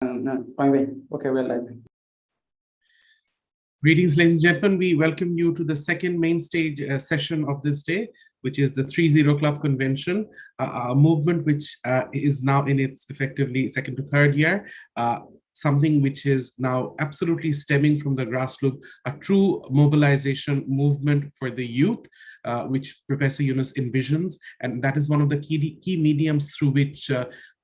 No, fine way. Okay, well, live. Greetings, ladies and gentlemen. We welcome you to the second main stage session of this day, which is the 3-0 Club Convention, a movement which is now in its effectively second to third year, something which is now absolutely stemming from the grassroots, a true mobilization movement for the youth, which Professor Yunus envisions. And that is one of the key mediums through which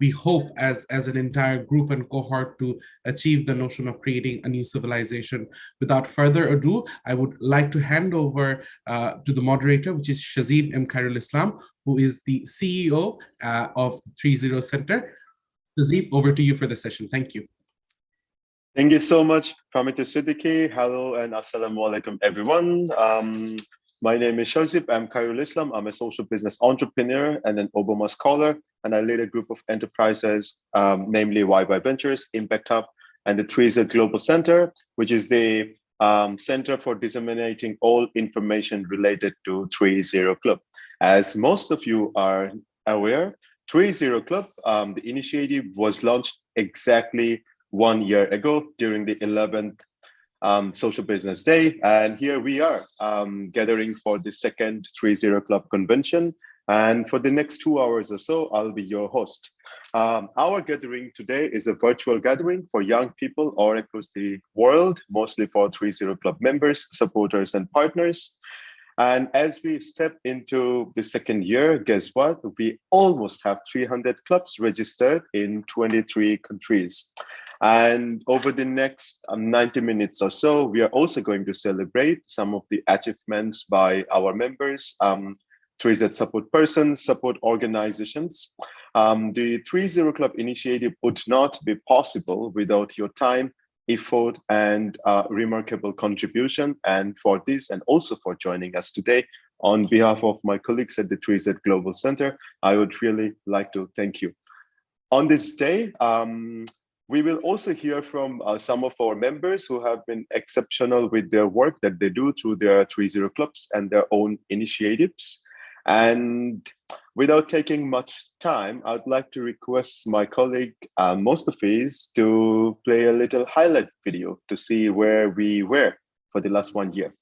we hope as an entire group and cohort to achieve the notion of creating a new civilization. Without further ado, I would like to hand over to the moderator, which is Shazib M. Khairul Islam, who is the CEO of the 3-0 Center. Shazib, over to you for the session. Thank you. Thank you so much, Pramita Siddiqui. Hello and assalamu alaikum, everyone. My name is Shazib M. Khairul Islam. I'm a social business entrepreneur and an Obama scholar, and I lead a group of enterprises, namely YY Ventures, Impact Hub, and the 3-0 Global Center, which is the Center for Disseminating all information related to 3-0 Club. As most of you are aware, 3-0 Club, the initiative was launched exactly 1 year ago during the 11th Social Business Day. And here we are gathering for the second 3-0 Club convention. And for the next 2 hours or so, I'll be your host. Our gathering today is a virtual gathering for young people all across the world, mostly for 3-0 Club members, supporters, and partners. And as we step into the second year, guess what? We almost have 300 clubs registered in 23 countries. And over the next 90 minutes or so, we are also going to celebrate some of the achievements by our members, 3-0 support persons, support organizations. The 3-0 Club initiative would not be possible without your time, effort, and remarkable contribution. And for this, and also for joining us today, on behalf of my colleagues at the 3-0 Global Center, I would really like to thank you. On this day, we will also hear from some of our members who have been exceptional with their work that they do through their 3-0 clubs and their own initiatives. And without taking much time, I'd like to request my colleague, Mostafiz, to play a little highlight video to see where we were for the last 1 year.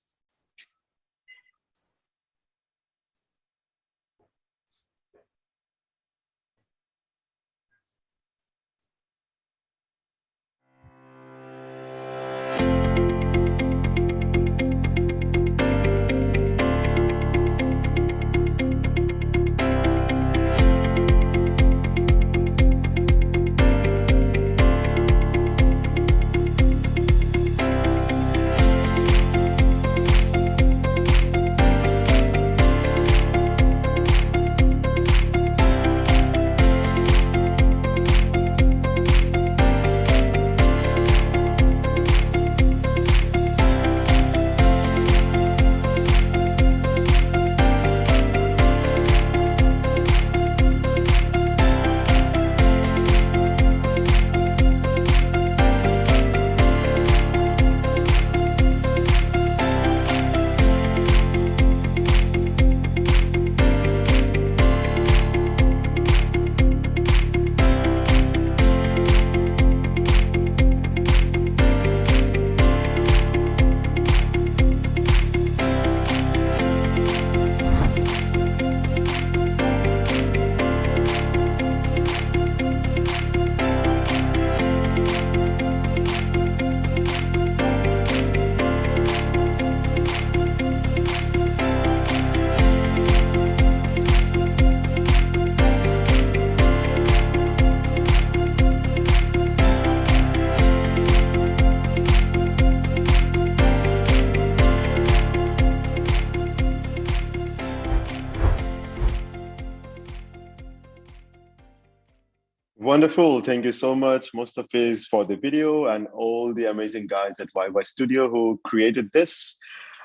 Wonderful. Thank you so much, Mostafiz, for the video and all the amazing guys at YY Studio who created this.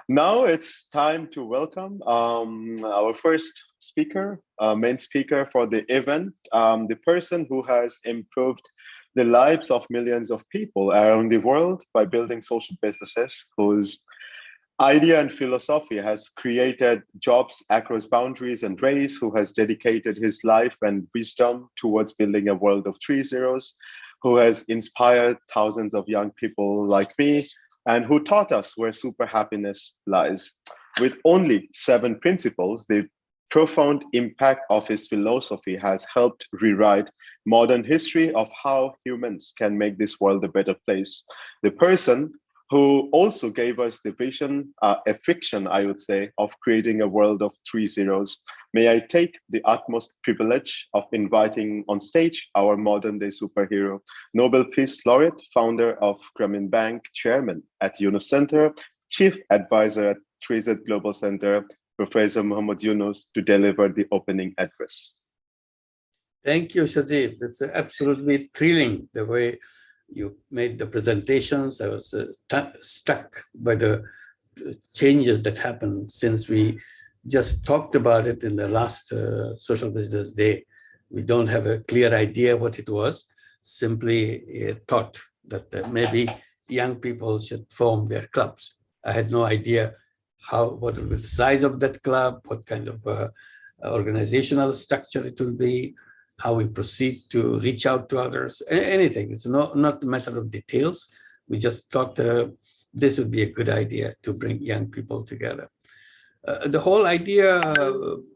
Now it's time to welcome our first speaker, main speaker for the event, the person who has improved the lives of millions of people around the world by building social businesses, whose idea and philosophy has created jobs across boundaries and race, who has dedicated his life and wisdom towards building a world of 3 zeros, who has inspired thousands of young people like me, and who taught us where super happiness lies. With only 7 principles, the profound impact of his philosophy has helped rewrite modern history of how humans can make this world a better place. The person who also gave us the vision, a fiction, I would say, of creating a world of 3 zeros. May I take the utmost privilege of inviting on stage our modern day superhero, Nobel Peace Laureate, founder of Grameen Bank, chairman at Yunus Center, chief advisor at 3Z Global Center, Professor Muhammad Yunus, to deliver the opening address. Thank you, Shajib. It's absolutely thrilling the way you made the presentations. I was struck by the changes that happened since we just talked about it in the last Social Business Day. We don't have a clear idea what it was, simply a thought that maybe young people should form their clubs. I had no idea what will be the size of that club, what kind of organizational structure it will be, how we proceed to reach out to others, anything. It's not a matter of details. We just thought this would be a good idea to bring young people together. The whole idea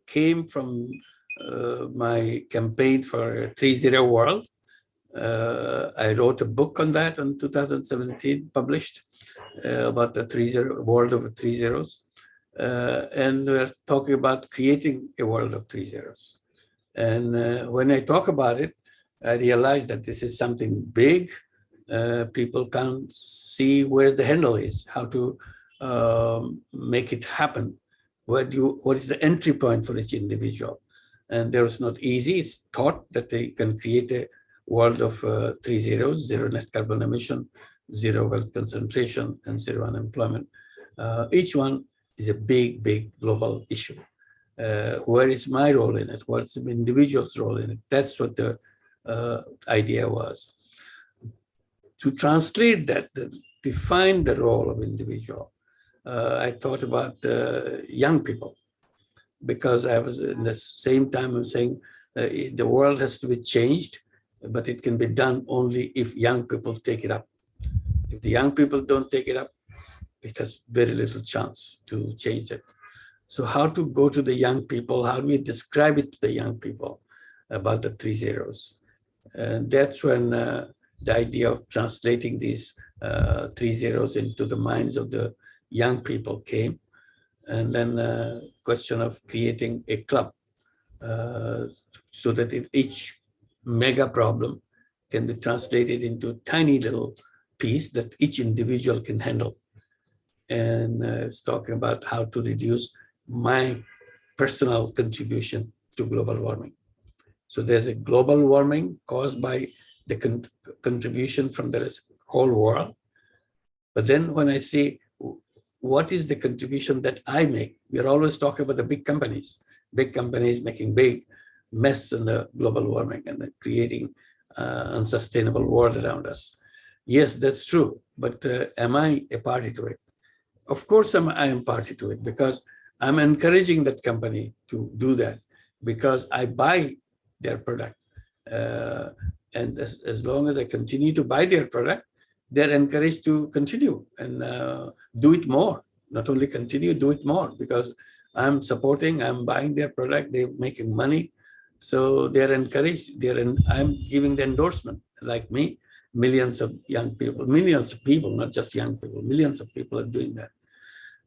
came from my campaign for 3-0 World. I wrote a book on that in 2017, published about the world of 3 zeros. And we're talking about creating a world of 3 zeros. And when I talk about it, I realize that this is something big. People can't see where the handle is, how to make it happen. What is the entry point for each individual? And there's not easy. It's thought that they can create a world of 3 zeros, 0 net carbon emission, 0 wealth concentration, and 0 unemployment. Each one is a big, big global issue. Where is my role in it? What's the individual's role in it? That's what the idea was. To translate that, define the role of individual, I thought about young people, because I was in the same time I'm saying the world has to be changed, but it can be done only if young people take it up. If the young people don't take it up, it has very little chance to change it. So how to go to the young people? How do we describe it to the young people about the 3 zeros? And that's when the idea of translating these 3 zeros into the minds of the young people came. And then question of creating a club so that each mega problem can be translated into a tiny little piece that each individual can handle. And it's talking about how to reduce my personal contribution to global warming. So there's a global warming caused by the contribution from the whole world. But then when I say, what is the contribution that I make? We're always talking about the big companies making big mess in the global warming and creating unsustainable world around us. Yes, that's true. But am I a party to it? Of course, I am party to it, because I'm encouraging that company to do that, because I buy their product. And as long as I continue to buy their product, they're encouraged to continue and do it more. Not only continue, do it more, because I'm supporting, I'm buying their product, they're making money. So they're encouraged, I'm giving the endorsement. Like me, millions of young people, millions of people, not just young people, millions of people are doing that.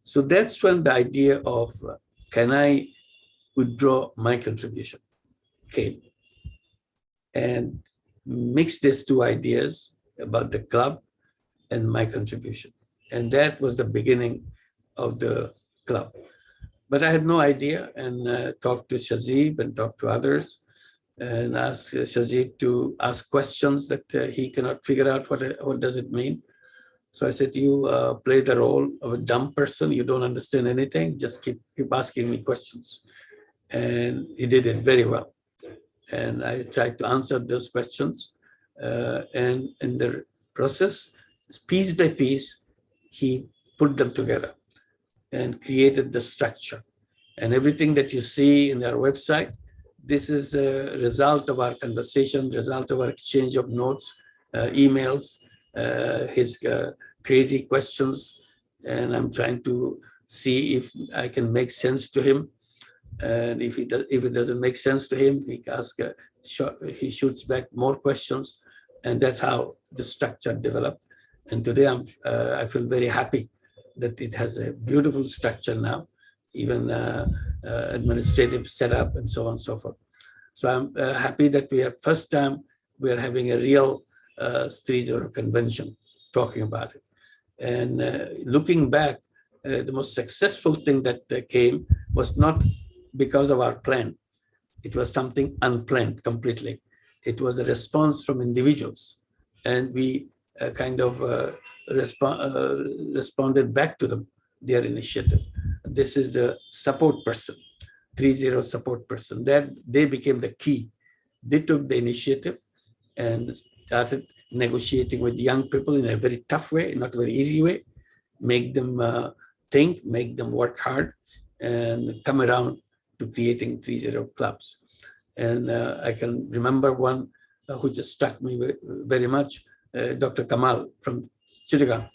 So that's when the idea of can I withdraw my contribution came, and mix these two ideas about the club and my contribution. And that was the beginning of the club. But I had no idea, and talked to Shajib and talked to others and asked Shajib to ask questions that he cannot figure out what does it mean. So I said, you play the role of a dumb person. You don't understand anything. Just keep asking me questions. And he did it very well. And I tried to answer those questions. And in the process, piece by piece, he put them together and created the structure. And everything that you see in our website, this is a result of our conversation, result of our exchange of notes, emails, his crazy questions, and I'm trying to see if I can make sense to him. And if it doesn't make sense to him, he shoots back more questions, and that's how the structure developed. And today I feel very happy that it has a beautiful structure now, even administrative setup and so on and so forth. So I'm happy that first time we are having a real 3-0 convention talking about it. And looking back, the most successful thing that came was not because of our plan. It was something unplanned completely. It was a response from individuals, and we kind of responded back to them, their initiative. This is the support person, 3-0 support person. That they became the key. They took the initiative and started negotiating with young people in a very tough way, not a very easy way, make them think, make them work hard, and come around to creating 3-0 clubs. And I can remember one who just struck me very much, Dr. Kamal from Chittagong.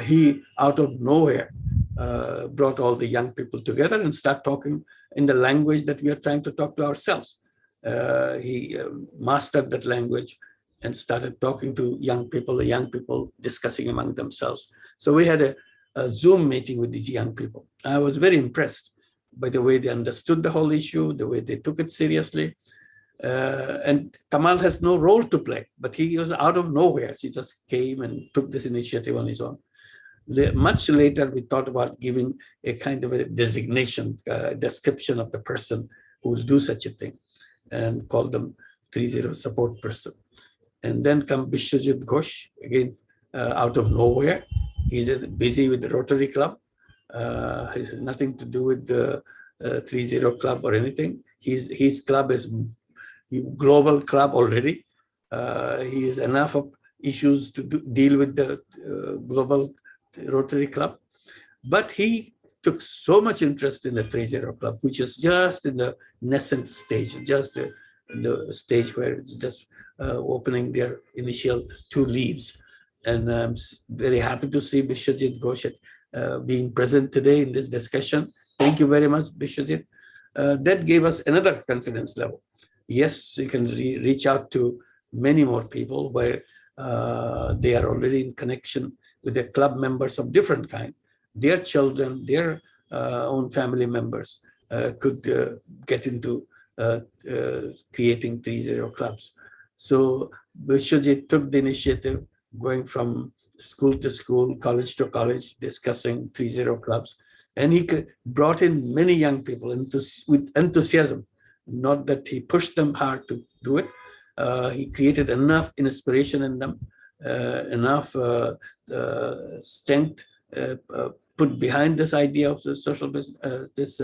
He, out of nowhere, brought all the young people together and start talking in the language that we are trying to talk to ourselves. He mastered that language and started talking to young people discussing among themselves. So we had a Zoom meeting with these young people. I was very impressed by the way they understood the whole issue, the way they took it seriously. And Kamal has no role to play, but he was out of nowhere. He just came and took this initiative on his own. Much later, we thought about giving a kind of a designation, description of the person who will do such a thing, and call them 3-0 support person. And then come Bishwajit Ghosh, again, out of nowhere. He's busy with the Rotary Club. He has nothing to do with the 3-0 club or anything. His club is a global club already. He has enough of issues to deal with the global Rotary Club. But he took so much interest in the 3-0 club, which is just in the nascent stage, just the stage where it's just opening their initial 2 leaves. And I'm very happy to see Bishwajit Ghosh being present today in this discussion. Thank you very much, Bishwajit. That gave us another confidence level. Yes, you can reach out to many more people where they are already in connection with the club members of different kind. Their children, their own family members could get into creating 3-0 clubs. So Bishwajit took the initiative, going from school to school, college to college, discussing 3-0 clubs. And he brought in many young people with enthusiasm. Not that he pushed them hard to do it. He created enough inspiration in them, enough strength put behind this idea of the social business, this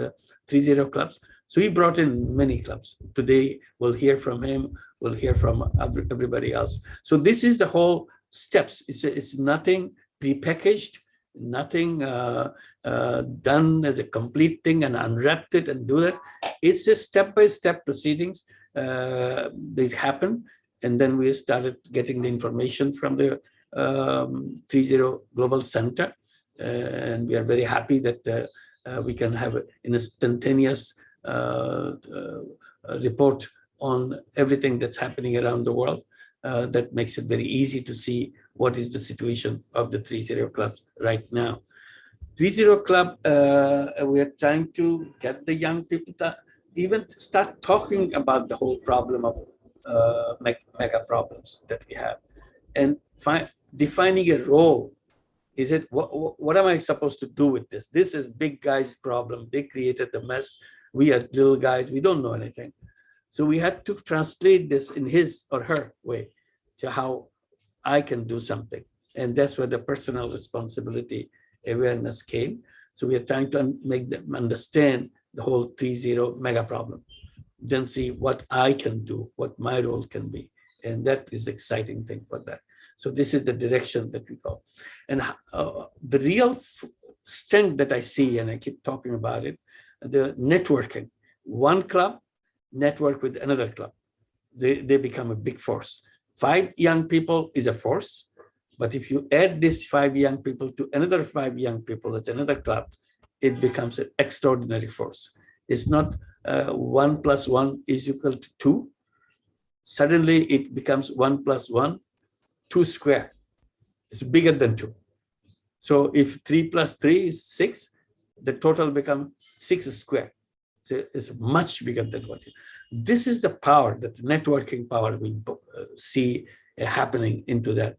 3-0 clubs. So he brought in many clubs. Today, we'll hear from him, we'll hear from everybody else. So this is the whole steps. It's nothing prepackaged, nothing done as a complete thing and unwrapped it and do that. It's a step-by-step proceedings. They happen, and then we started getting the information from the 3-0 Global Center, and we are very happy that we can have an instantaneous report on everything that's happening around the world. That makes it very easy to see what is the situation of the 3-0 clubs right now. 3-0 club, we are trying to get the young people to even start talking about the whole problem of mega problems that we have, and defining a role. Is it what am I supposed to do with this? This is big guys' problem. They created the mess. We are little guys. We don't know anything. So we had to translate this in his or her way to how I can do something. And that's where the personal responsibility awareness came. So we are trying to make them understand the whole 3-0 mega problem, then see what I can do, what my role can be. And that is the exciting thing for that. So this is the direction that we go. And the real strength that I see, and I keep talking about it, the networking. One club network with another club. They become a big force. 5 young people is a force, but if you add these 5 young people to another 5 young people, that's another club, it becomes an extraordinary force. It's not 1 + 1 is equal to 2. Suddenly it becomes 1 + 1, 2 square. It's bigger than 2. So if 3 + 3 is 6, the total becomes 6 square. So it's much bigger than what you. This is the power, that networking power we see happening into that,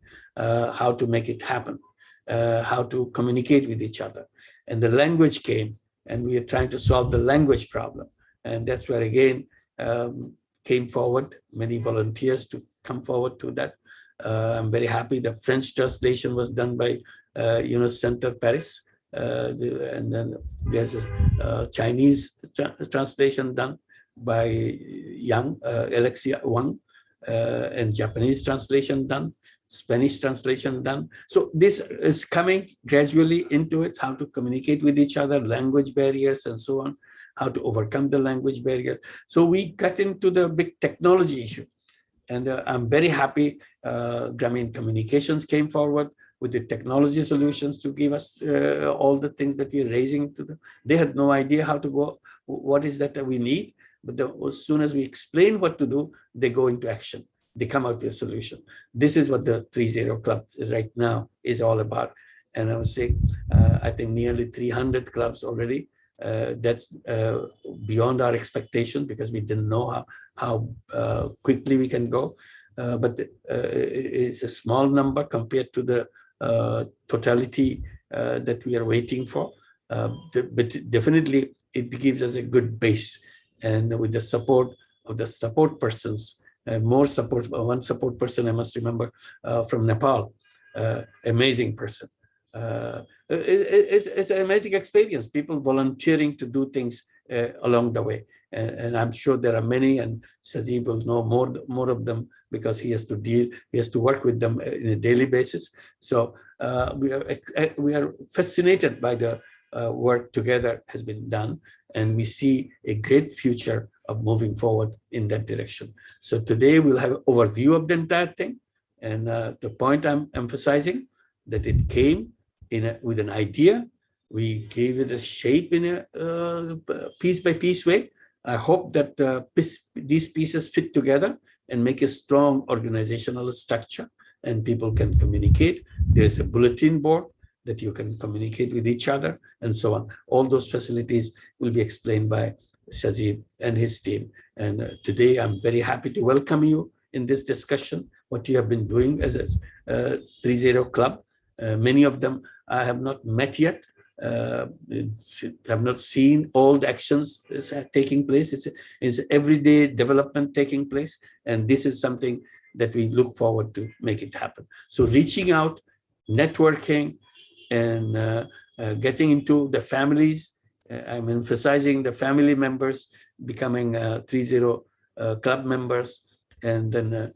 how to make it happen, how to communicate with each other. And the language came, and we are trying to solve the language problem. And that's where, again, came forward many volunteers to come forward to that. I'm very happy the French translation was done by Yunus Center Paris. And then there's a Chinese translation done by Alexia Wang, and Japanese translation done, Spanish translation done. So this is coming gradually into it, how to communicate with each other, language barriers and so on, how to overcome the language barriers. So we got into the big technology issue. And I'm very happy Grameen Communications came forward with the technology solutions to give us all the things that we're raising to them. They had no idea how to go, what is that we need, but as soon as we explain what to do, they go into action. They come out with a solution. This is what the 3-0 Club right now is all about. And I would say, I think nearly 300 clubs already. That's beyond our expectation, because we didn't know how quickly we can go. But it's a small number compared to the totality that we are waiting for. But definitely it gives us a good base. And with the support of the support persons, more support, one support person I must remember from Nepal, amazing person. It's an amazing experience, people volunteering to do things along the way. And I'm sure there are many, and Sajib will know more of them, because he has to work with them on a daily basis. So we are fascinated by the work together has been done, and we see a great future of moving forward in that direction. So today we'll have an overview of the entire thing, and the point I'm emphasizing, that it came with an idea. We gave it a shape in a piece by piece way. I hope that these pieces fit together and make a strong organizational structure, and people can communicate. There's a bulletin board that you can communicate with each other, and so on. All those facilities will be explained by Shajib and his team. And today I'm very happy to welcome you in this discussion, what you have been doing as a 3-0 Club. Many of them I have not met yet. Have not seen all the actions taking place. It's everyday development taking place, and this is something that we look forward to make it happen. So reaching out, networking, and getting into the families. I'm emphasizing the family members becoming 3-0 Club members, and then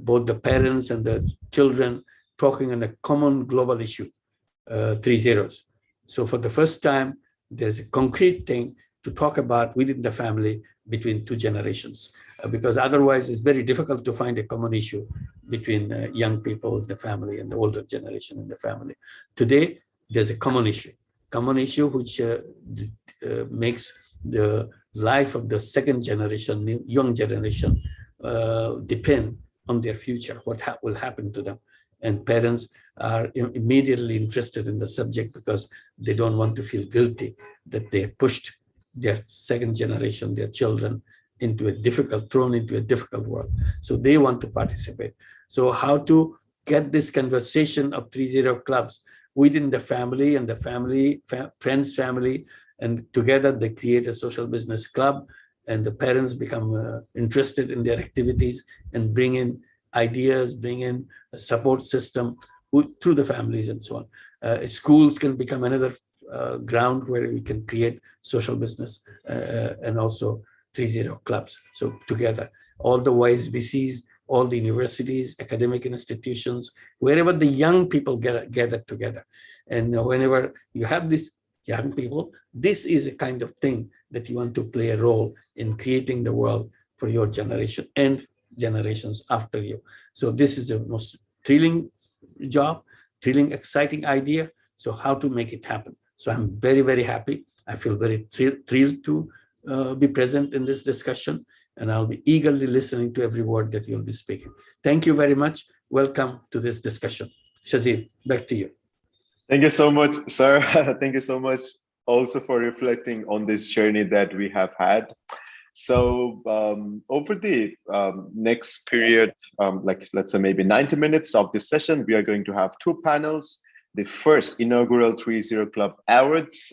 both the parents and the children talking on a common global issue, 3-0s. So for the first time, there's a concrete thing to talk about within the family between 2 generations, because otherwise it's very difficult to find a common issue between young people in the family and the older generation in the family. Today, there's a common issue which makes the life of the second generation, young generation, depend on their future, what will happen to them. And parents are immediately interested in the subject, because they don't want to feel guilty that they pushed their second generation, their children, thrown into a difficult world. So they want to participate. So how to get this conversation of 3-0 clubs within the family and the friends family, and together they create a social business club, and the parents become interested in their activities and bring in ideas, bring in a support system through the families and so on. Schools can become another ground where we can create social business, and also 3-0 clubs. So together, all the YSBCs, all the universities, academic institutions, wherever the young people gather together. And whenever you have these young people, this is a kind of thing that you want to play a role in creating the world for your generation and generations after you. So this is the most thrilling job, thrilling, exciting idea. So how to make it happen? So I'm very, very happy. I feel very thrilled to be present in this discussion, and I'll be eagerly listening to every word that you'll be speaking. Thank you very much. Welcome to this discussion. Shazib, back to you. Thank you so much, sir. Thank you so much also for reflecting on this journey that we have had. So over the next period, like let's say maybe 90 minutes of this session, we are going to have two panels. The first inaugural 3-0 Club Awards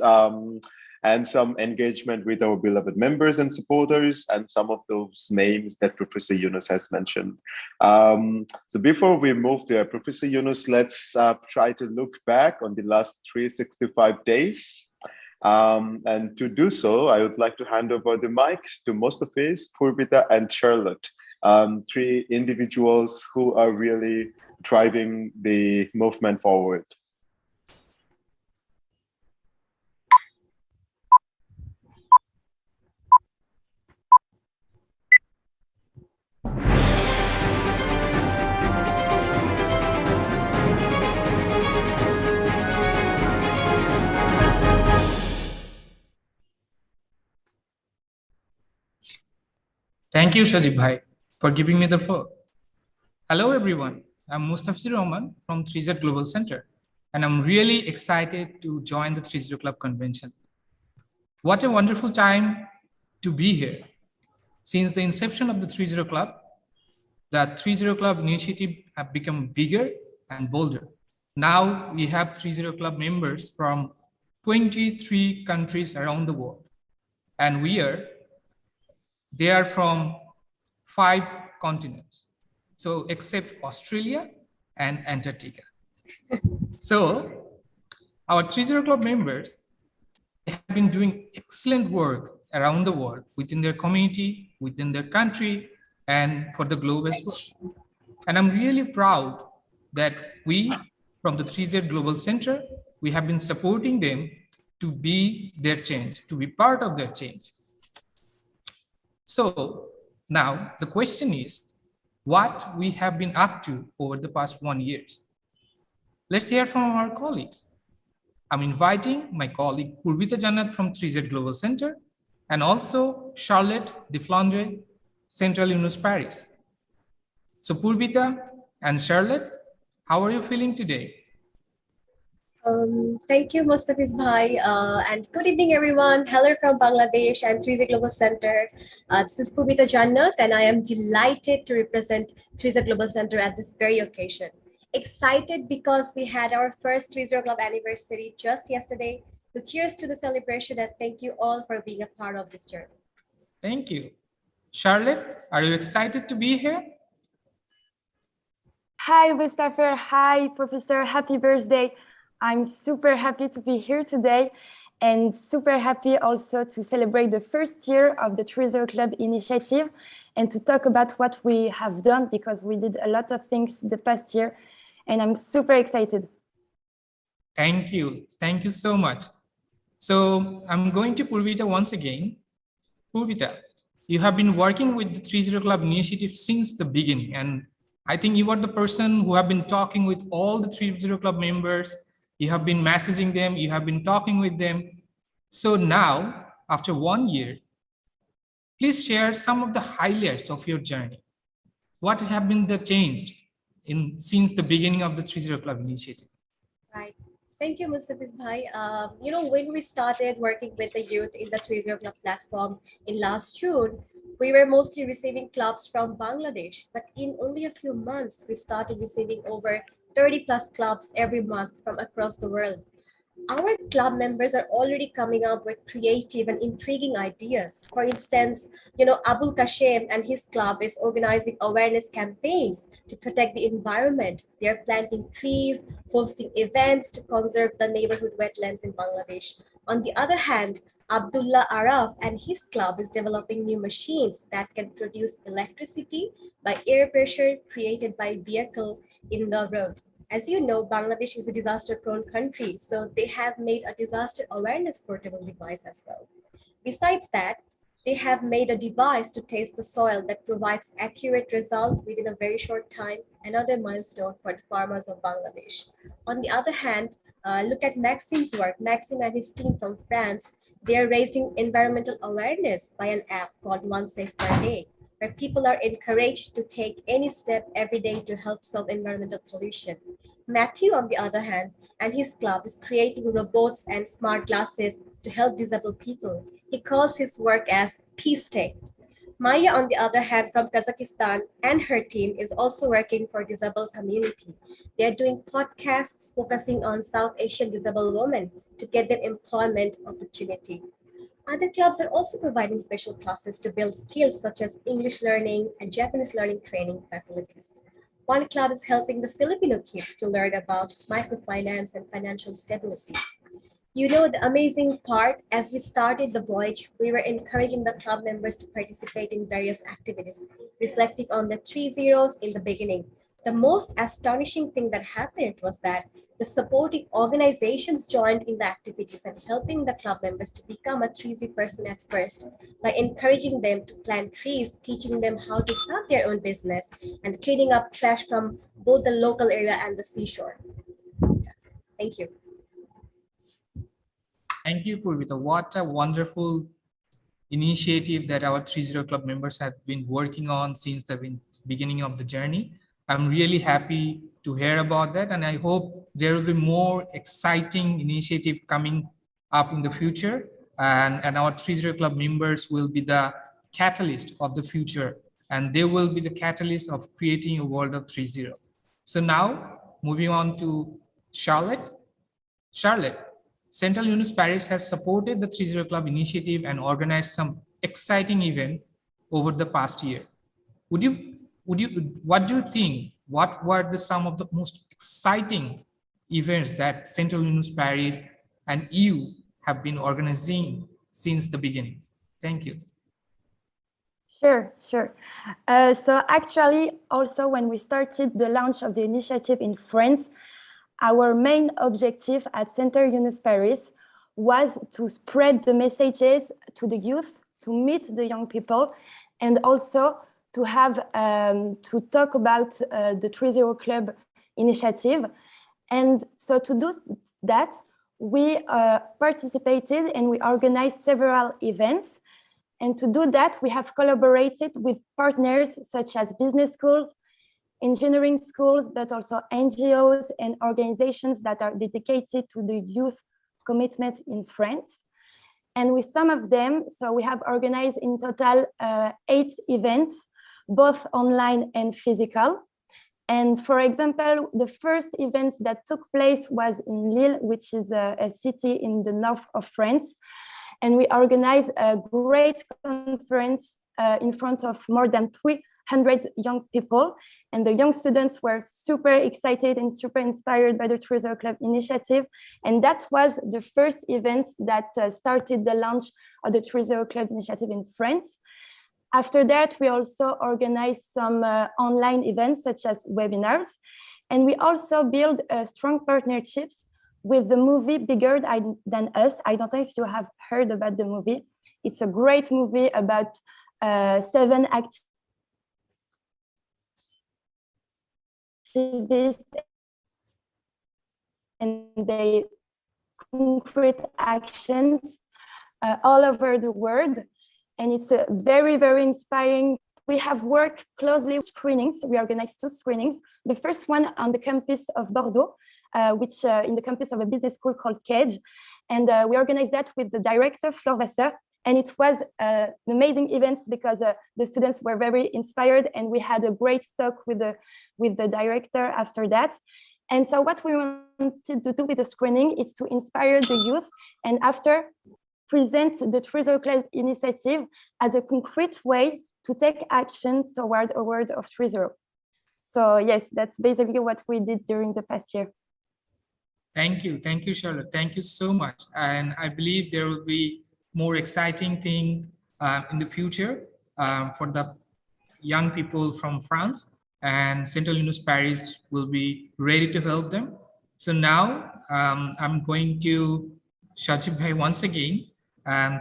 and some engagement with our beloved members and supporters and some of those names that Professor Yunus has mentioned. So before we move there, Professor Yunus, let's try to look back on the last 365 days. And to do so, I would like to hand over the mic to Mostafiz, Purvita, and Charlotte, three individuals who are really driving the movement forward. Thank you, Shajib Bhai, for giving me the floor. Hello, everyone. I'm Mustafizur Rahman from 3Z Global Center, and I'm really excited to join the 3-0 Club Convention. What a wonderful time to be here. Since the inception of the 3-0 Club, the 3-0 Club initiative have become bigger and bolder. Now we have 3-0 Club members from 23 countries around the world, and they are from 5 continents. So except Australia and Antarctica. So our 3-0 Club members have been doing excellent work around the world, within their community, within their country, and for the globe as well. And I'm really proud that we, from the 3Z Global Center, we have been supporting them to be their change, to be part of their change. So now the question is, what we have been up to over the past 1 year. Let's hear from our colleagues. I'm inviting my colleague Purvita Jannat from 3Z Global Center and also Charlotte de Flandre, Central Yunus Paris. So Purvita and Charlotte, how are you feeling today? Thank you, Mustafiz Bhai, and good evening, everyone. Hello from Bangladesh and 3Z Global Center. This is Purvita Jannat, and I am delighted to represent 3Z Global Center at this very occasion. Excited because we had our first 3-0 Club anniversary just yesterday. So cheers to the celebration, and thank you all for being a part of this journey. Thank you. Charlotte, are you excited to be here? Hi, Mustafa. Hi, Professor. Happy birthday. I'm super happy to be here today and super happy also to celebrate the first year of the 3-0 Club initiative and to talk about what we have done, because we did a lot of things the past year and I'm super excited. Thank you. Thank you so much. So I'm going to Purvita once again. Purvita, you have been working with the 3-0 Club initiative since the beginning, and I think you are the person who have been talking with all the 3-0 Club members. You have been messaging them, you have been talking with them. So now, after 1 year, please share some of the highlights of your journey. What have been the change since the beginning of the 3-0 Club initiative? Right. Thank you, Mustafiz Bhai. When we started working with the youth in the 3-0 Club platform in last June, we were mostly receiving clubs from Bangladesh, but in only a few months, we started receiving over 30 plus clubs every month from across the world. Our club members are already coming up with creative and intriguing ideas. For instance, Abul Kashem and his club is organizing awareness campaigns to protect the environment. They're planting trees, hosting events to conserve the neighborhood wetlands in Bangladesh. On the other hand, Abdullah Araf and his club is developing new machines that can produce electricity by air pressure created by vehicle in the road. As you know, Bangladesh is a disaster-prone country, so they have made a disaster awareness portable device as well. Besides that, They have made a device to taste the soil that provides accurate result within a very short time, another milestone for the farmers of Bangladesh. On the other hand, look at Maxime's work. Maxime and his team from France, they are raising environmental awareness by an app called One Safe Per Day, where people are encouraged to take any step every day to help solve environmental pollution. Matthew, on the other hand, and his club is creating robots and smart glasses to help disabled people. He calls his work as Peace Tech. Maya, on the other hand, from Kazakhstan, and her team is also working for disabled community. They're doing podcasts focusing on South Asian disabled women to get them employment opportunity. Other clubs are also providing special classes to build skills such as English learning and Japanese learning training facilities. One club is helping the Filipino kids to learn about microfinance and financial stability. You know, the amazing part, as we started the voyage, we were encouraging the club members to participate in various activities, reflecting on the 3 zeros in the beginning. The most astonishing thing that happened was that the supporting organizations joined in the activities and helping the club members to become a 3Z person at first by encouraging them to plant trees, teaching them how to start their own business, and cleaning up trash from both the local area and the seashore. Thank you. Thank you, Purvita. What a wonderful initiative that our 3-0 Club members have been working on since the beginning of the journey. I'm really happy to hear about that, and I hope there will be more exciting initiative coming up in the future, and our 3-0 Club members will be the catalyst of the future, and they will be the catalyst of creating a world of 3-0. So now, moving on to Charlotte. Charlotte, Central Yunus Parish has supported the 3-0 Club initiative and organized some exciting event over the past year. What do you think? What were some of the most exciting events that Central Yunus Parish and you have been organizing since the beginning? Thank you. Sure. So actually, also when we started the launch of the initiative in France, our main objective at Central Yunus Parish was to spread the messages to the youth, to meet the young people, and also to have to talk about the 3-0 Club initiative. And so to do that, we participated and we organized several events. And to do that, we have collaborated with partners such as business schools, engineering schools, but also NGOs and organizations that are dedicated to the youth commitment in France. And with some of them, so we have organized in total 8 events, both online and physical. And for example, the first event that took place was in Lille, which is a city in the north of France. And we organized a great conference in front of more than 300 young people. And the young students were super excited and super inspired by the 3-0 Club initiative. And that was the first event that started the launch of the 3-0 Club initiative in France. After that, we also organized some online events such as webinars. And we also built strong partnerships with the movie Bigger Than Us. I don't know if you have heard about the movie. It's a great movie about 7 activists and their concrete actions all over the world. And it's a very, very inspiring. We have worked closely with screenings. We organized 2 screenings. The first one on the campus of Bordeaux, which in the campus of a business school called Cage. And we organized that with the director, Flore Vasseur. And it was an amazing event because the students were very inspired and we had a great talk with the director after that. And so what we wanted to do with the screening is to inspire the youth and after present the 3-0 Club initiative as a concrete way to take action toward a world of 3-0. So yes, that's basically what we did during the past year. Thank you, Charlotte. Thank you so much. And I believe there will be more exciting thing in the future for the young people from France, and Central Yunus Parish will be ready to help them. So now I'm going to Shajib Bhai once again.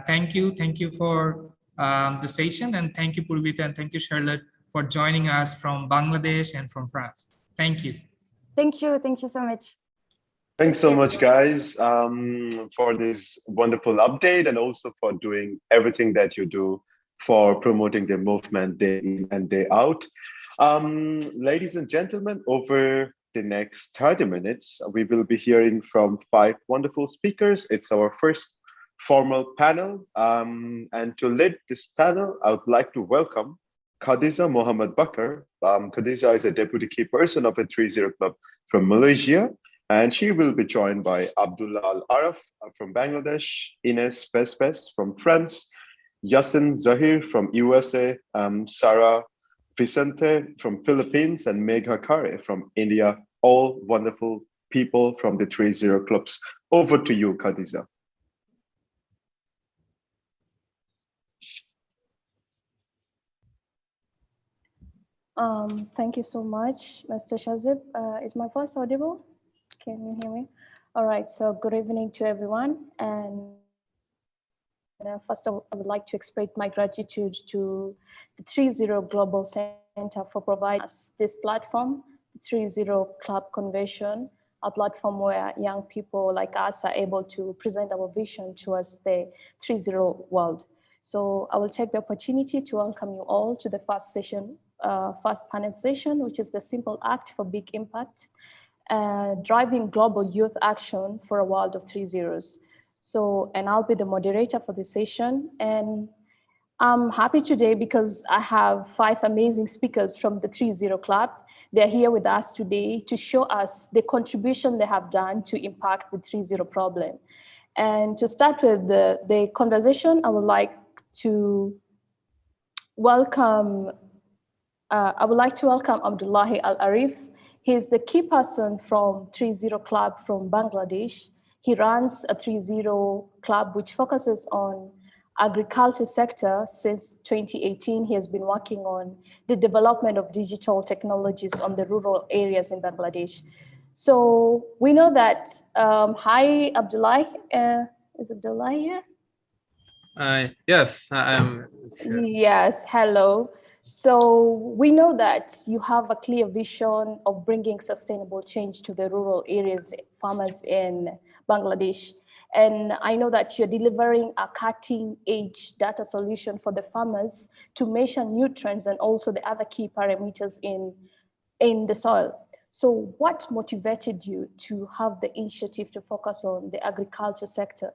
Thank you for the session. And thank you, Purvita, and thank you, Charlotte, for joining us from Bangladesh and from France. Thank you. Thank you so much. Thanks so much, guys, for this wonderful update and also for doing everything that you do for promoting the movement day in and day out. Ladies and gentlemen, over the next 30 minutes, we will be hearing from 5 wonderful speakers. It's our first formal panel. And to lead this panel, I would like to welcome Khadija Mohammed Bakar. Khadija is a deputy key person of a 30 Club from Malaysia. And she will be joined by Abdullah Al-Araf from Bangladesh, Ines Pespes from France, Yasin Zahir from USA, Sarah Vicente from Philippines, and Megha Kare from India, all wonderful people from the 30 Clubs. Over to you, Khadija. Thank you so much, Mr. Shazib. Is my voice audible? Can you hear me? All right, so good evening to everyone. And first of all, I would like to express my gratitude to the 30 Global Center for providing us this platform, the 30 Club Convention, a platform where young people like us are able to present our vision towards the 30 world. So I will take the opportunity to welcome you all to the first session, first panel session, which is the simple act for big impact. Driving global youth action for a world of 3 zeros. So, and I'll be the moderator for the session. And I'm happy today because I have 5 amazing speakers from the 30 Club. They're here with us today to show us the contribution they have done to impact the 30 problem. And to start with the conversation, I would like to welcome Abdullahi Al-Arif. He is the key person from 30 Club from Bangladesh. He runs a 30 Club which focuses on agriculture sector. Since 2018, he has been working on the development of digital technologies on the rural areas in Bangladesh. So we know that, hi, Abdullahi, is Abdullahi here? Yes, I am. Sure. Yes, hello. So we know that you have a clear vision of bringing sustainable change to the rural areas, farmers in Bangladesh. And I know that you're delivering a cutting-edge data solution for the farmers to measure nutrients and also the other key parameters in the soil. So what motivated you to have the initiative to focus on the agriculture sector?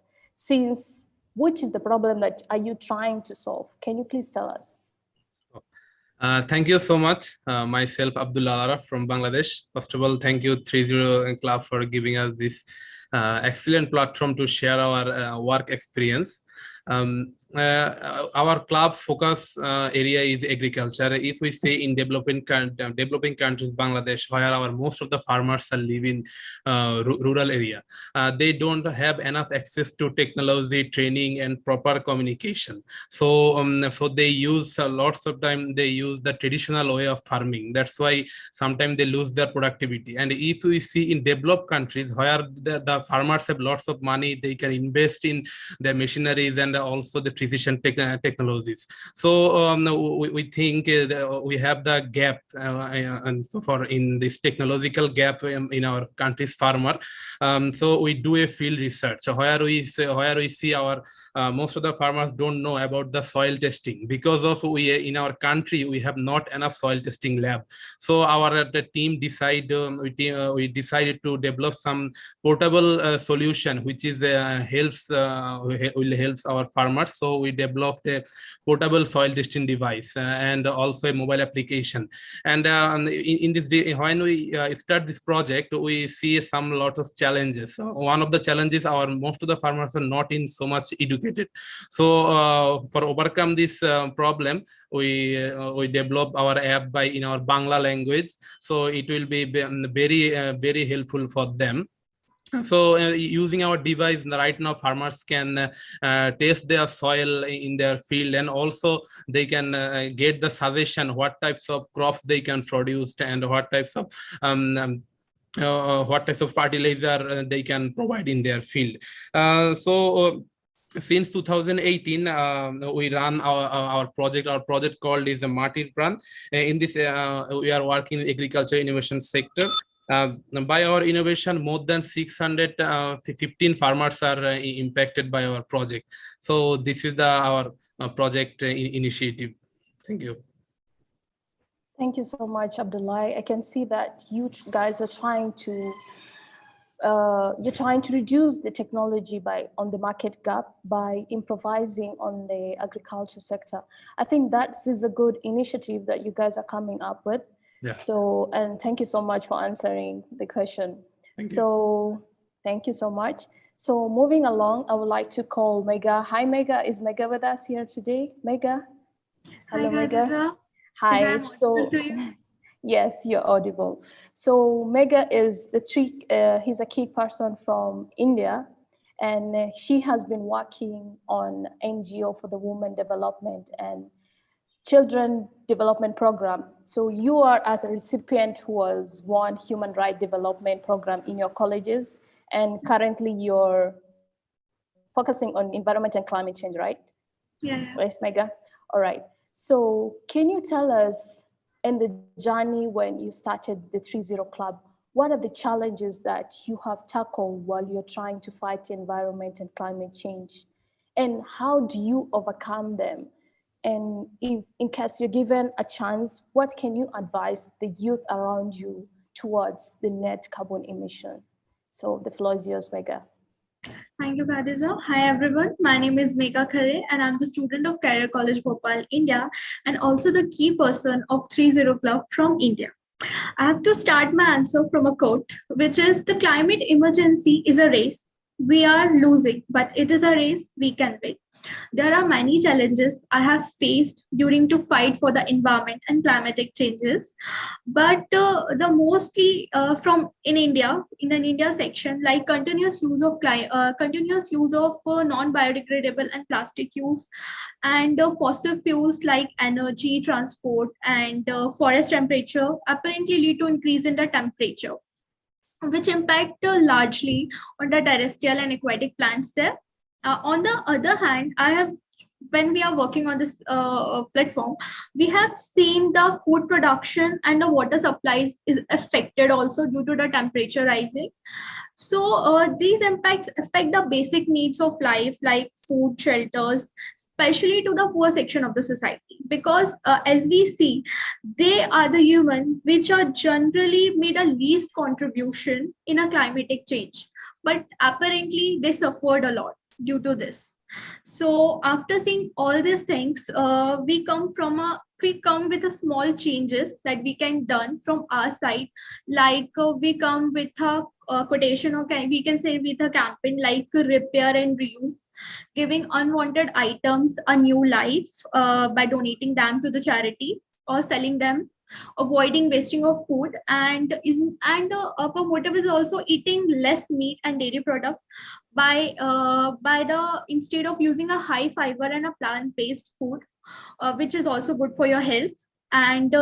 Which is the problem that are you trying to solve? Can you please tell us? Thank you so much. Myself, Abdullah Araf from Bangladesh. First of all, thank you 30 Club for giving us this excellent platform to share our work experience. Our club's focus area is agriculture. If we say in developing countries, Bangladesh, where most of the farmers are living rural area, they don't have enough access to technology, training, and proper communication. So, so they use lots of time. They use the traditional way of farming. That's why sometimes they lose their productivity. And if we see in developed countries where the farmers have lots of money, they can invest in their machineries and also the precision technologies. So we think we have the gap in this technological gap in our country's farmer. So we do a field research where we see our most of the farmers don't know about the soil testing because of in our country we have not enough soil testing lab. So our team decided to develop some portable solution which is will help our farmers. So we developed a portable soil testing device and also a mobile application. And in this day, when we start this project, we see lot of challenges. One of the challenges, most of the farmers are not in so much educated. So for overcome this problem, we develop our app in our Bangla language. So it will be very helpful for them. So using our device right now, farmers can test their soil in their field, and also they can get the suggestion what types of crops they can produce and what types of fertilizer they can provide in their field. since 2018, we run our project. Our project called is a Martin Brand. In this, we are working in agriculture innovation sector. By our innovation, more than 615 farmers are impacted by our project. So this is our project initiative. Thank you. Thank you so much, Abdullah. I can see that you guys are trying to you're trying to reduce the technology on the market gap by improvising on the agriculture sector. I think that is a good initiative that you guys are coming up with. Yeah. So, and thank you so much for answering the question. Thank you. So, thank you so much. So moving along, I would like to call Mega. Hi, Mega. Is Mega with us here today? Mega? Hello, Mega. Hi. So, yes, you're audible. So Mega is he's a key person from India, and she has been working on NGO for the Women Development and Children Development Program. So you are as a recipient who was won Human Rights Development Program in your colleges, and currently you're focusing on environment and climate change, right? Yeah. Yes, Mega. All right. So can you tell us, in the journey when you started the 3-0 Club, what are the challenges that you have tackled while you're trying to fight environment and climate change? And how do you overcome them? And if, in case you're given a chance, what can you advise the youth around you towards the net carbon emission? So the floor is yours, Mega. Thank you, Khadija. Hi, everyone. My name is Megha Khare, and I'm the student of Career College, Bhopal, India, and also the key person of 3-0 Club from India. I have to start my answer from a quote, which is, the climate emergency is a race. We are losing, but it is a race we can win. There are many challenges I have faced during to fight for the environment and climatic changes, but the mostly from in an India section, like continuous use of non-biodegradable and plastic use, and fossil fuels like energy, transport, and forest temperature apparently lead to increase in the temperature, which impact largely on the terrestrial and aquatic plants there. On the other hand, when we are working on this platform, we have seen the food production and the water supplies is affected also due to the temperature rising. So these impacts affect the basic needs of life like food, shelters, especially to the poor section of the society, because as we see, they are the human which are generally made a least contribution in a climatic change, but apparently they suffered a lot due to this. So after seeing all these things, we come with a small changes that we can done from our side, like we come with a quotation, or we can say with a campaign like repair and reuse, giving unwanted items a new life by donating them to the charity or selling them, avoiding wasting of food, and upper motive is also eating less meat and dairy product by instead of using a high fiber and a plant-based food, which is also good for your health, and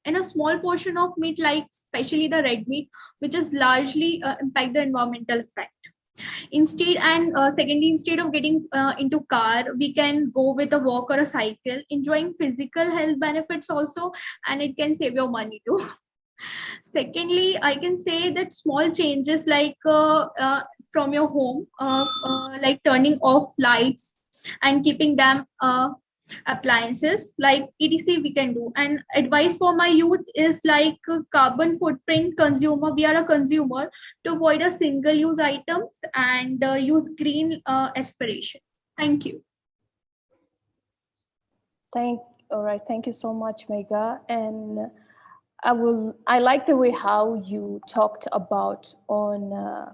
in a small portion of meat, like especially the red meat, which is largely impact the environmental effect. Instead, and secondly, instead of getting into car, we can go with a walk or a cycle, enjoying physical health benefits also, and it can save your money too. Secondly, I can say that small changes like from your home, like turning off lights and keeping them appliances like etc we can do. And advice for my youth is like carbon footprint consumer. We are a consumer to avoid a single use items and use green aspiration. Thank you. All right, thank you so much, Megha. And I like the way how you talked about on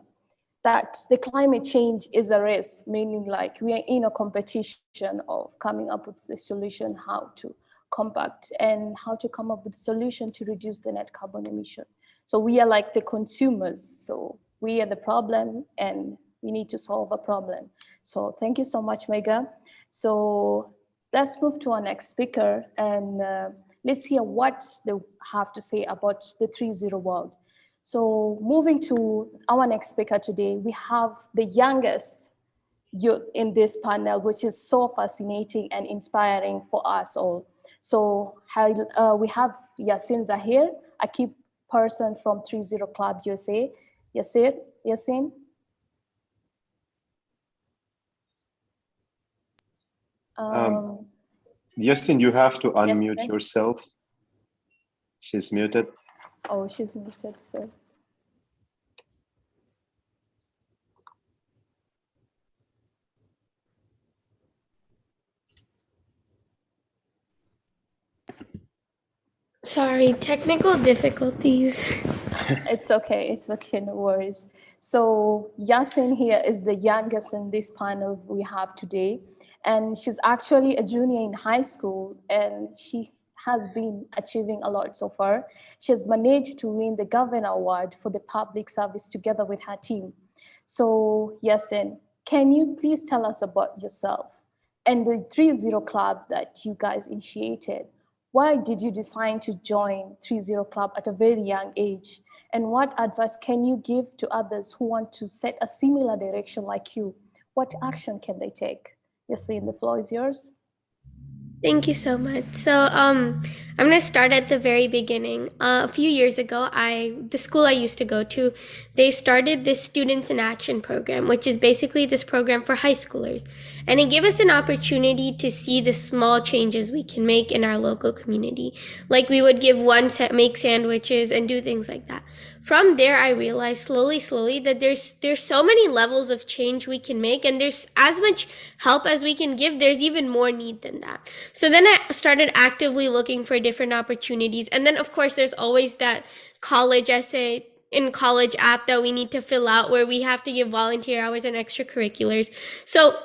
that the climate change is a race, meaning like we are in a competition of coming up with the solution, how to combat and how to come up with a solution to reduce the net carbon emission. So we are like the consumers. So we are the problem and we need to solve a problem. So thank you so much, Megha. So let's move to our next speaker and let's hear what they have to say about the 3-0 world. So moving to our next speaker today, we have the youngest youth in this panel, which is so fascinating and inspiring for us all. So we have Yasin Zahir, a key person from 30 Club USA. Yasin? Yasin, you have to unmute Yasin? yourself. She's muted. Oh, she's muted, so. Sorry, technical difficulties. It's okay, no worries. So Yasin here is the youngest in this panel we have today. And she's actually a junior in high school, and she has been achieving a lot so far. She has managed to win the Governor Award for the public service together with her team. So Yasin, can you please tell us about yourself and the 30 Club that you guys initiated? Why did you decide to join 30 Club at a very young age? And what advice can you give to others who want to set a similar direction like you? What action can they take? Yasin, the floor is yours. Thank you so much. So I'm going to start at the very beginning. A few years ago, the school I used to go to, they started this Students in Action program, which is basically this program for high schoolers. And it gave us an opportunity to see the small changes we can make in our local community. Like we would give make sandwiches and do things like that. From there, I realized slowly that there's so many levels of change we can make, and there's as much help as we can give. There's even more need than that. So then I started actively looking for different opportunities. And then, of course, there's always that college essay in college app that we need to fill out where we have to give volunteer hours and extracurriculars. So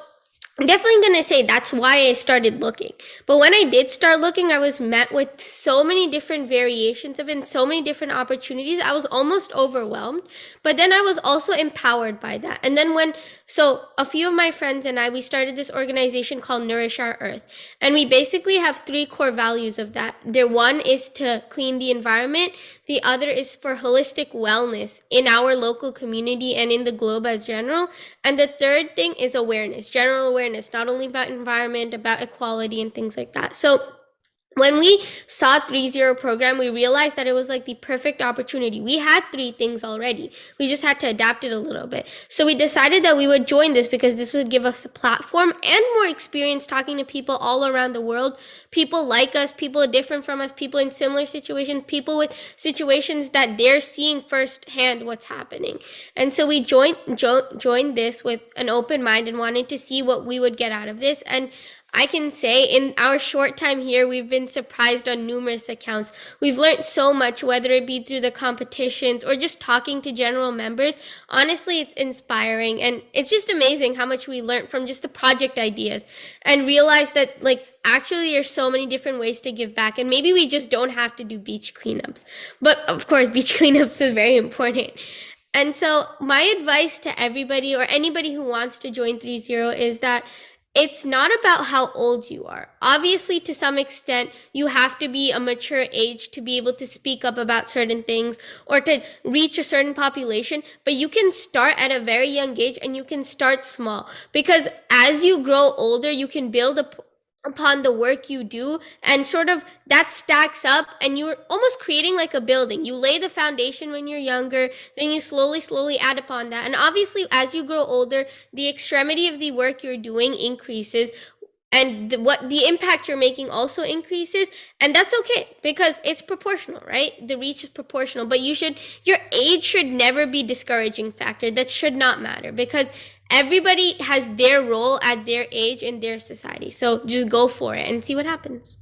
I'm definitely going to say that's why I started looking. But when I did start looking, I was met with so many different variations of it and so many different opportunities. I was almost overwhelmed, but then I was also empowered by that. And then so a few of my friends and we started this organization called Nourish Our Earth. And we basically have 3 core values of that. One is to clean the environment. The other is for holistic wellness in our local community and in the globe as general. And the third thing is awareness, general awareness, not only about environment, about equality and things like that. So when we saw 30 program, we realized that it was like the perfect opportunity. We had 3 things already. We just had to adapt it a little bit. So we decided that we would join this because this would give us a platform and more experience talking to people all around the world, people like us, people different from us, people in similar situations, people with situations that they're seeing firsthand what's happening. And so we joined this with an open mind and wanted to see what we would get out of this. And I can say in our short time here, we've been surprised on numerous accounts. We've learned so much, whether it be through the competitions or just talking to general members. Honestly, it's inspiring. And it's just amazing how much we learned from just the project ideas and realize that actually there's so many different ways to give back. And maybe we just don't have to do beach cleanups. But of course, beach cleanups is very important. And so my advice to everybody or anybody who wants to join 30 is that it's not about how old you are. Obviously, to some extent, you have to be a mature age to be able to speak up about certain things or to reach a certain population, but you can start at a very young age and you can start small because as you grow older, you can build upon the work you do and sort of that stacks up and you're almost creating like a building. You lay the foundation when you're younger, then you slowly add upon that. And obviously as you grow older, the extremity of the work you're doing increases and the impact you're making also increases, and that's okay because it's proportional, right? The reach is proportional, but your age should never be a discouraging factor. That should not matter because everybody has their role at their age in their society. So just go for it and see what happens.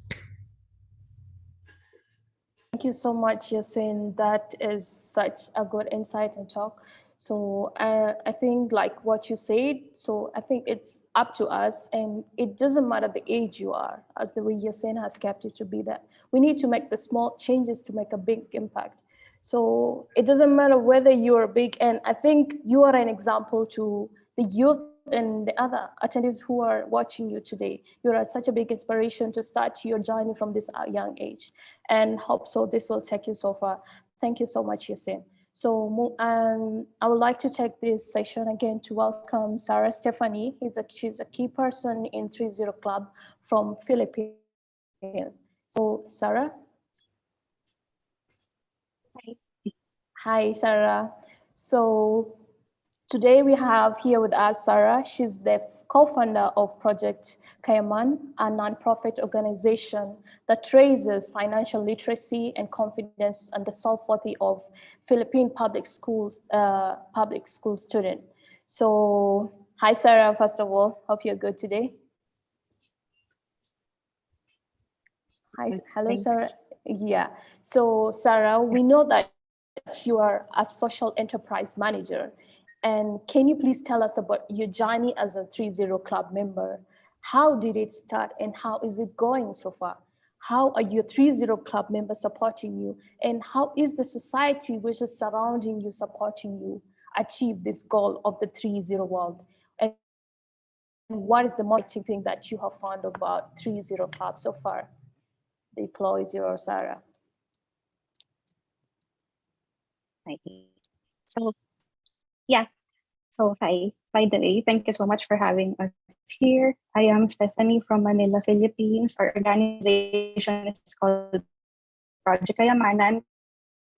Thank you so much, Yasin. That is such a good insight and talk. So I think like what you said, so I think it's up to us and it doesn't matter the age you are, as the way Yasin has kept it to be that. We need to make the small changes to make a big impact. So it doesn't matter whether you're big, and I think you are an example to the youth and the other attendees who are watching you today. You are such a big inspiration to start your journey from this young age, and hope so this will take you so far. Thank you so much, Yasin. So I would like to take this session again to welcome Sarah Stephanie. She's a key person in 30 Club from Philippines. So Sarah. Hi. Hi, Sarah. So today we have here with us Sarah. She's the co-founder of Project Kayaman, a nonprofit organization that raises financial literacy and confidence and the self-worth of Philippine public school student. So, hi Sarah, first of all, hope you're good today. Hi, hello Thanks. Sarah. Yeah, so Sarah, we know that you are a social enterprise manager. And can you please tell us about your journey as a 30 Club member? How did it start and how is it going so far? How are your 30 Club members supporting you? And how is the society which is surrounding you supporting you achieve this goal of the 30 world? And what is the most exciting thing that you have found about 30 Club so far? The floor is yours, Sarah. So, yeah. So, hi. By the way, thank you so much for having us here. I am Stephanie from Manila, Philippines. Our organization is called Project Kayamanan.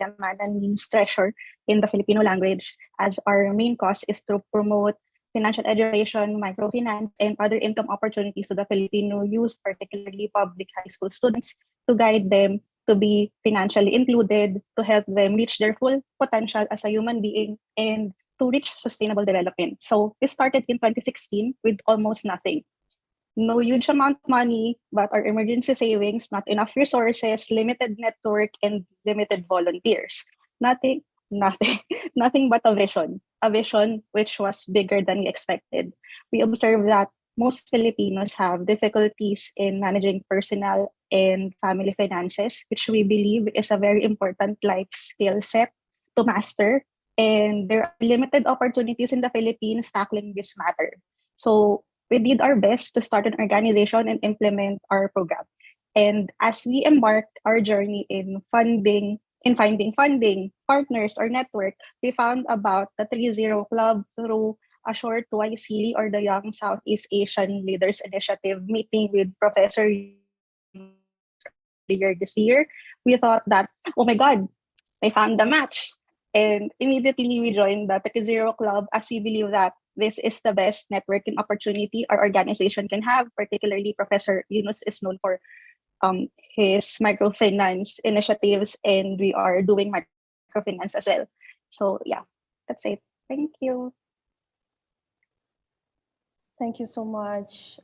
Kayamanan means treasure in the Filipino language, as our main cause is to promote financial education, microfinance, and other income opportunities to the Filipino youth, particularly public high school students, to guide them to be financially included, to help them reach their full potential as a human being, and to reach sustainable development. So we started in 2016 with almost nothing. No huge amount of money, but our emergency savings, not enough resources, limited network, and limited volunteers. Nothing but a vision which was bigger than we expected. We observed that most Filipinos have difficulties in managing personal and family finances, which we believe is a very important life skill set to master. And there are limited opportunities in the Philippines tackling this matter. So we did our best to start an organization and implement our program. And as we embarked our journey in finding funding, partners, or network, we found about the 30 Club through a short YSEALI, or the Young Southeast Asian Leaders Initiative, meeting with Professor earlier this year. We thought that, oh my God, I found the match. And immediately we joined the 30 Club, as we believe that this is the best networking opportunity our organization can have. Particularly, Professor Yunus is known for his microfinance initiatives, and we are doing microfinance as well. So yeah, that's it. Thank you. Thank you so much,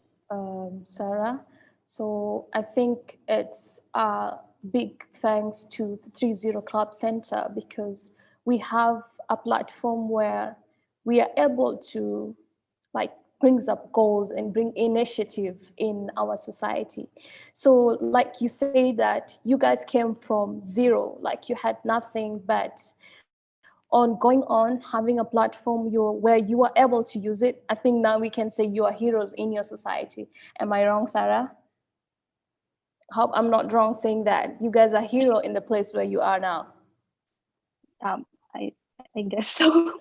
Sarah. So I think it's a big thanks to the 30 Club Center, because we have a platform where we are able to brings up goals and bring initiative in our society. So like you say that you guys came from zero, like you had nothing, but on going on, having a platform where you are able to use it, I think now we can say you are heroes in your society. Am I wrong, Sarah? Hope I'm not wrong saying that. You guys are hero in the place where you are now. I guess so.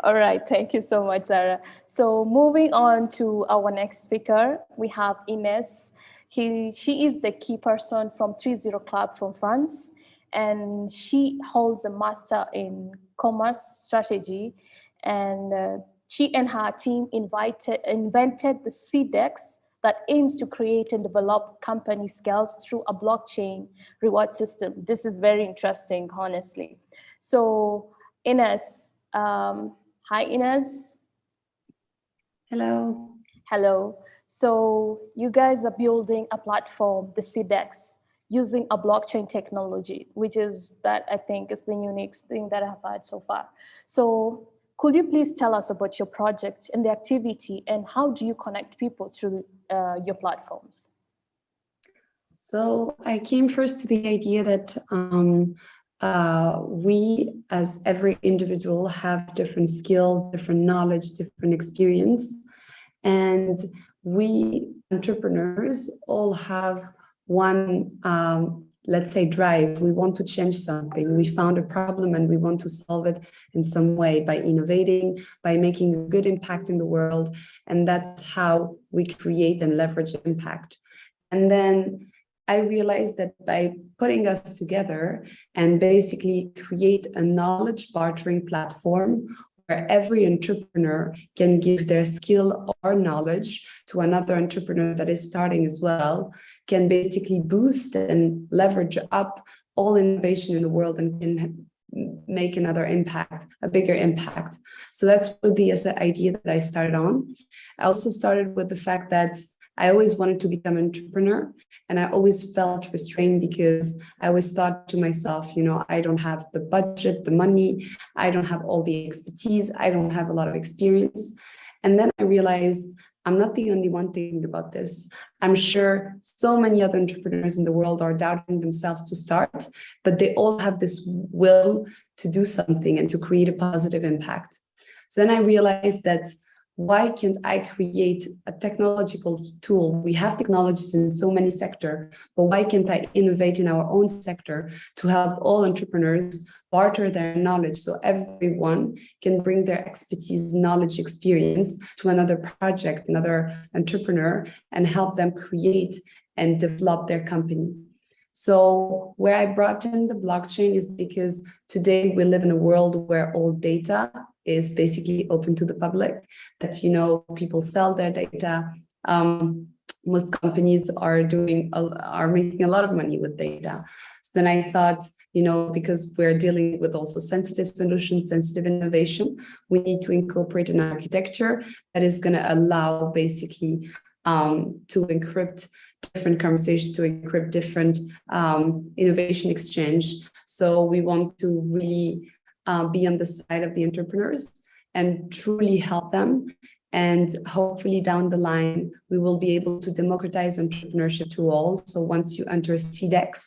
All right, thank you so much, Sarah. So moving on to our next speaker, we have Ines. She is the key person from 30 Club from France, and she holds a master in commerce strategy. And she and her team invented the CDEX that aims to create and develop company skills through a blockchain reward system. This is very interesting, honestly. So Ines, hi Ines. Hello. Hello. So you guys are building a platform, the CDEX, using a blockchain technology, which is that I think is the unique thing that I've had so far. So could you please tell us about your project and the activity, and how do you connect people through your platforms? So I came first to the idea that we, as every individual, have different skills, different knowledge, different experience. And we entrepreneurs all have one let's say, drive. We want to change something. We found a problem and we want to solve it in some way by innovating, by making a good impact in the world. And that's how we create and leverage impact. And then I realized that by putting us together and basically create a knowledge bartering platform where every entrepreneur can give their skill or knowledge to another entrepreneur that is starting as well, can basically boost and leverage up all innovation in the world and can make another impact, a bigger impact. So that's the idea that I started on. I also started with the fact that I always wanted to become an entrepreneur, and I always felt restrained because I always thought to myself, you know, I don't have the budget, the money, I don't have all the expertise, I don't have a lot of experience. And then I realized I'm not the only one thinking about this. I'm sure so many other entrepreneurs in the world are doubting themselves to start, but they all have this will to do something and to create a positive impact. So then I realized that why can't I create a technological tool? We have technologies in so many sectors, but why can't I innovate in our own sector to help all entrepreneurs barter their knowledge so everyone can bring their expertise, knowledge, experience to another project, another entrepreneur, and help them create and develop their company. So where I brought in the blockchain is because today we live in a world where all data is basically open to the public, that, you know, people sell their data. Most companies are making a lot of money with data. So then I thought, you know, because we're dealing with also sensitive solutions, sensitive innovation, we need to incorporate an architecture that is going to allow basically to encrypt different conversations, to encrypt different innovation exchange. So we want to really be on the side of the entrepreneurs and truly help them. And hopefully down the line, we will be able to democratize entrepreneurship to all. So once you enter CDEX,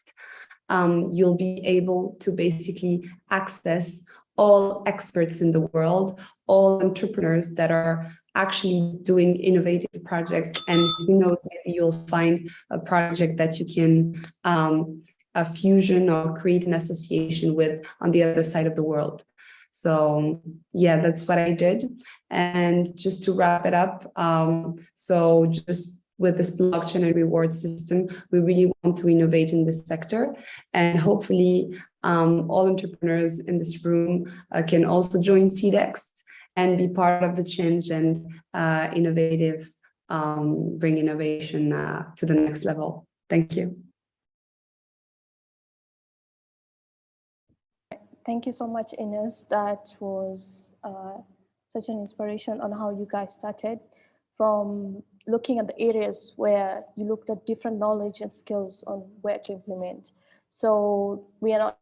you'll be able to basically access all experts in the world, all entrepreneurs that are actually doing innovative projects. And who knows, maybe you'll find a project that you can a fusion or create an association with on the other side of the world. So yeah, that's what I did. And just to wrap it up, so just with this blockchain and reward system, we really want to innovate in this sector. And hopefully all entrepreneurs in this room can also join CDEX and be part of the change and bring innovation to the next level. Thank you. Thank you so much, Ines. That was such an inspiration on how you guys started from looking at the areas where you looked at different knowledge and skills on where to implement. So we are not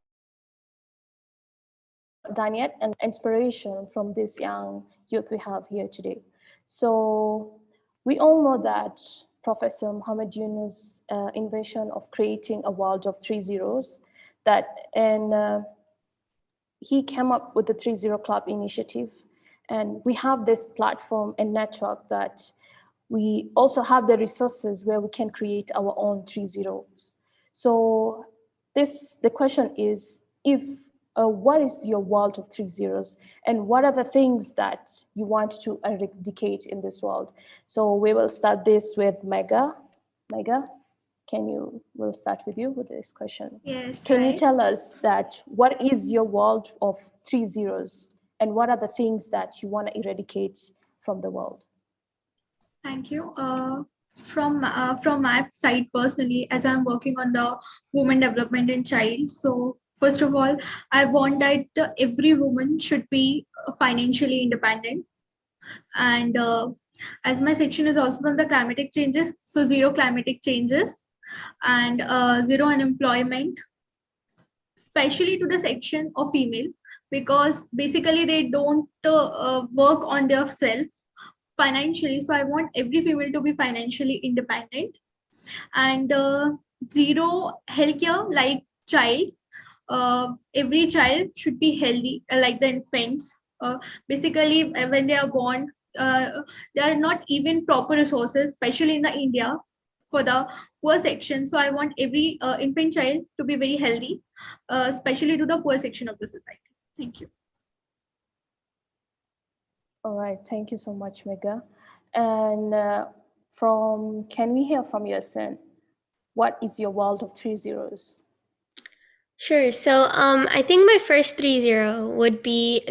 done yet, and inspiration from this young youth we have here today. So we all know that Professor Muhammad Yunus' invention of creating a world of 3 zeros, he came up with the 3-0 Club initiative. And we have this platform and network that we also have the resources where we can create our own 3 zeros. So the question is, what is your world of 3 zeros? And what are the things that you want to eradicate in this world? So we will start this with Mega. Mega, we'll start with you with this question. Yes. Can you tell us that what is your world of 3 zeros and what are the things that you want to eradicate from the world? Thank you. From my side personally, as I'm working on the women development and child, so first of all, I want that every woman should be financially independent. And as my section is also from the climatic changes, so 0 climatic changes and 0 unemployment, especially to the section of female, because basically they don't work on their self financially. So I want every female to be financially independent. And 0 healthcare, like child. Every child should be healthy, like the infants. Basically, when they are born, there are not even proper resources, especially in the India, for the poor section. So I want every infant child to be very healthy, especially to the poor section of the society. Thank you. All right, thank you so much, Mega. And can we hear from Yasin? What is your world of 3 zeros? Sure. So I think my first 3-0 would be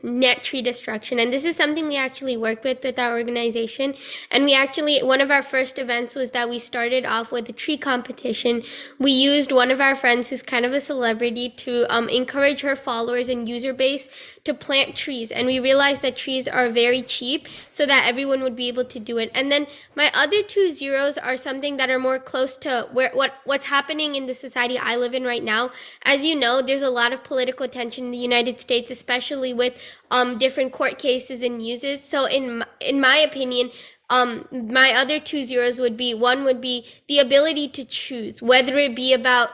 net tree destruction. And this is something we actually worked with our organization. And we actually, one of our first events was that we started off with a tree competition. We used one of our friends who's kind of a celebrity to encourage her followers and user base to plant trees. And we realized that trees are very cheap so that everyone would be able to do it. And then my other 2 zeros are something that are more close to what's happening in the society I live in right now. As you know, there's a lot of political tension in the United States, especially with different court cases and uses. So in my opinion, my other 2 zeros would be, one would be the ability to choose, whether it be about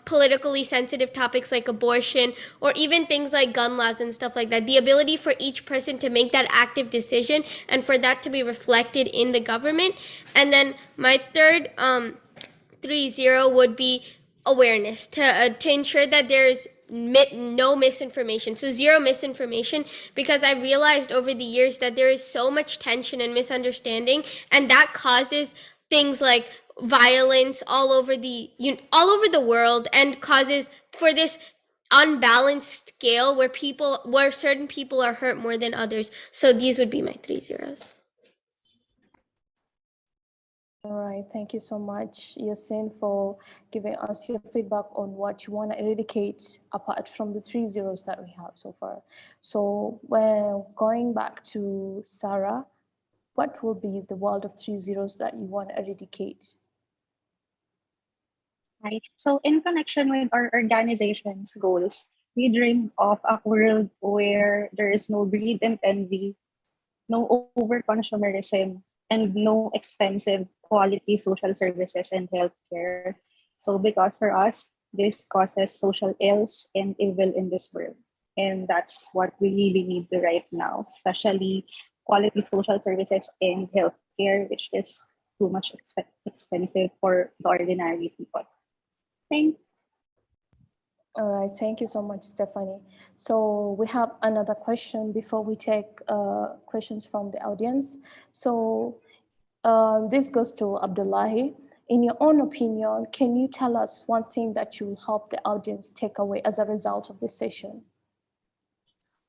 politically sensitive topics like abortion or even things like gun laws and stuff like that. The ability for each person to make that active decision and for that to be reflected in the government. And then my third 3-0 would be awareness, to ensure that there's no misinformation. So 0 misinformation, because I realized over the years that there is so much tension and misunderstanding, and that causes things like violence all over the world, and causes for this unbalanced scale where certain people are hurt more than others. So these would be my 3 zeros. All right, thank you so much, Yasin, for giving us your feedback on what you want to eradicate apart from the 3 zeros that we have so far. So we're going back to Sarah. What will be the world of 3 zeros that you want to eradicate? Right. So in connection with our organization's goals, we dream of a world where there is no greed and envy, no over-consumerism, and no expensive quality social services and healthcare. So because for us, this causes social ills and evil in this world. And that's what we really need right now, especially quality social services and healthcare, which is too much expensive for the ordinary people. Thanks. All right, thank you so much, Stephanie. So we have another question before we take questions from the audience. So this goes to Abdullahi. In your own opinion, can you tell us one thing that you will help the audience take away as a result of this session?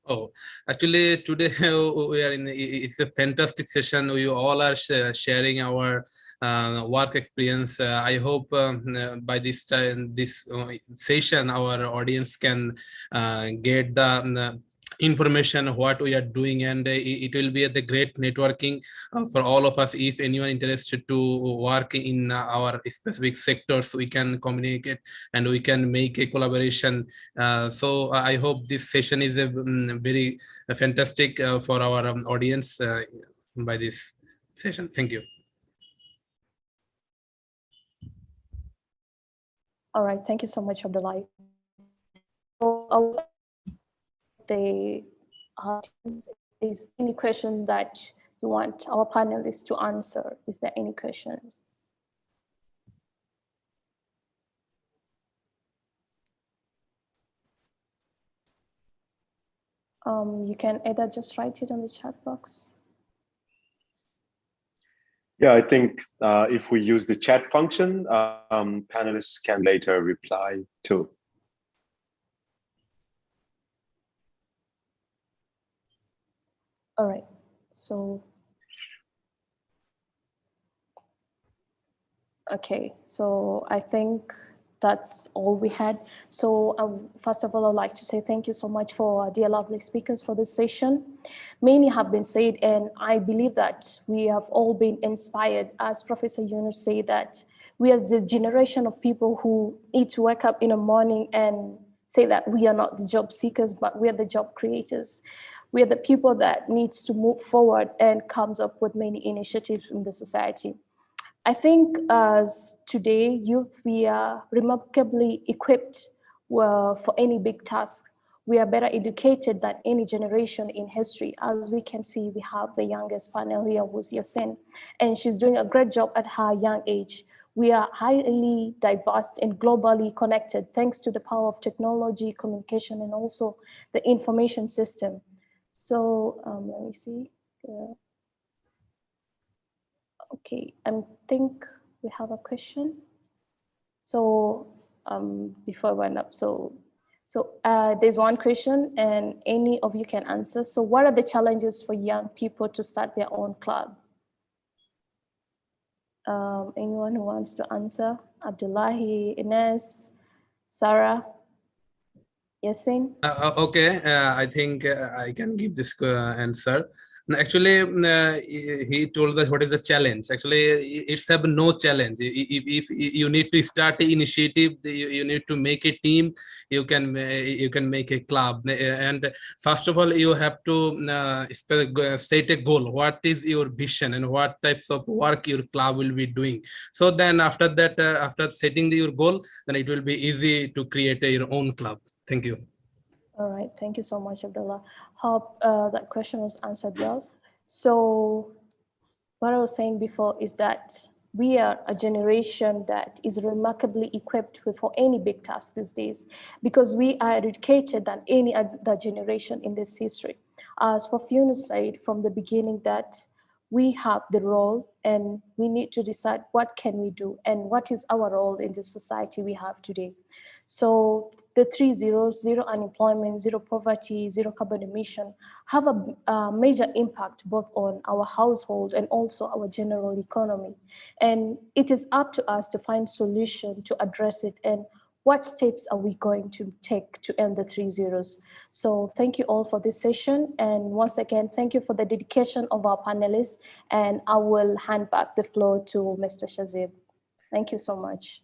Oh, actually, today we are it's a fantastic session. We all are sharing our work experience. I hope by this session, our audience can get the information of what we are doing, and it will be the great networking for all of us. If anyone interested to work in our specific sectors, we can communicate and we can make a collaboration. So I hope this session is a very fantastic for our audience by this session. Thank you. All right, thank you so much, Abdullahi. So the audience, is any question that you want our panelists to answer? Is there any questions? You can either just write it on the chat box. Yeah, I think if we use the chat function, panelists can later reply too. All right, so, okay, so I think that's all we had. So first of all, I'd like to say thank you so much for our dear lovely speakers for this session. Many have been said, and I believe that we have all been inspired, as Professor Yunus said, that we are the generation of people who need to wake up in the morning and say that we are not the job seekers, but we are the job creators. We are the people that needs to move forward and comes up with many initiatives in the society. I think as today, youth, we are remarkably equipped for any big task. we are better educated than any generation in history. As we can see, we have the youngest panel here, who's Yasin, and she's doing a great job at her young age. We are highly diverse and globally connected thanks to the power of technology, communication, and also the information system. So let me see. Okay, I think we have a question. So before I went up, so there's one question and any of you can answer. So what are the challenges for young people to start their own club? Anyone who wants to answer? Abdullahi, Ines, Sarah, Yasin? Okay, I think I can give this answer. Actually, he told us what is the challenge. Actually, it's have no challenge. If you need to start an initiative, you need to make a team. You can make a club. And first of all, you have to set a goal. What is your vision and what types of work your club will be doing? So then after that, after setting your goal, then it will be easy to create your own club. Thank you. All right, thank you so much, Abdullah. Hope that question was answered well. So what I was saying before is that we are a generation that is remarkably equipped for any big task these days because we are educated than any other generation in this history. As Fafiyun said from the beginning that we have the role and we need to decide what can we do and what is our role in the society we have today. So the 3 zeros, zero unemployment, zero poverty, zero carbon emission, have a major impact both on our household and also our general economy. And it is up to us to find solution to address it and what steps are we going to take to end the 3 zeros. So thank you all for this session. And once again, thank you for the dedication of our panelists. And I will hand back the floor to Mr. Shazib. Thank you so much.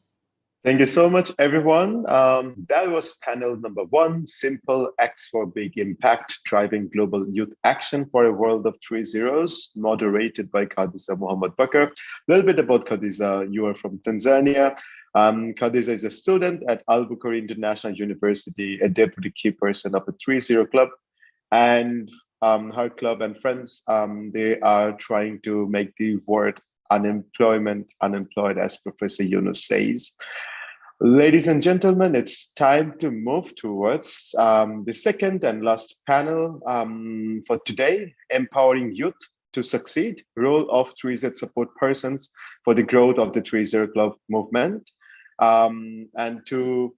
Thank you so much, everyone. That was panel number 1, Simple Acts for Big Impact, Driving Global Youth Action for a World of 3 Zeros, moderated by Khadija Muhammad Bakr. A little bit about Khadija. You are from Tanzania. Khadija is a student at Al-Bukhari International University, a deputy key person of the 3 Zero Club. And her club and friends, they are trying to make the word unemployed, as Professor Yunus says. Ladies and gentlemen, it's time to move towards the second and last panel for today, Empowering Youth to Succeed, Role of 3Z Support Persons for the Growth of the 3 Zero Club Movement. And to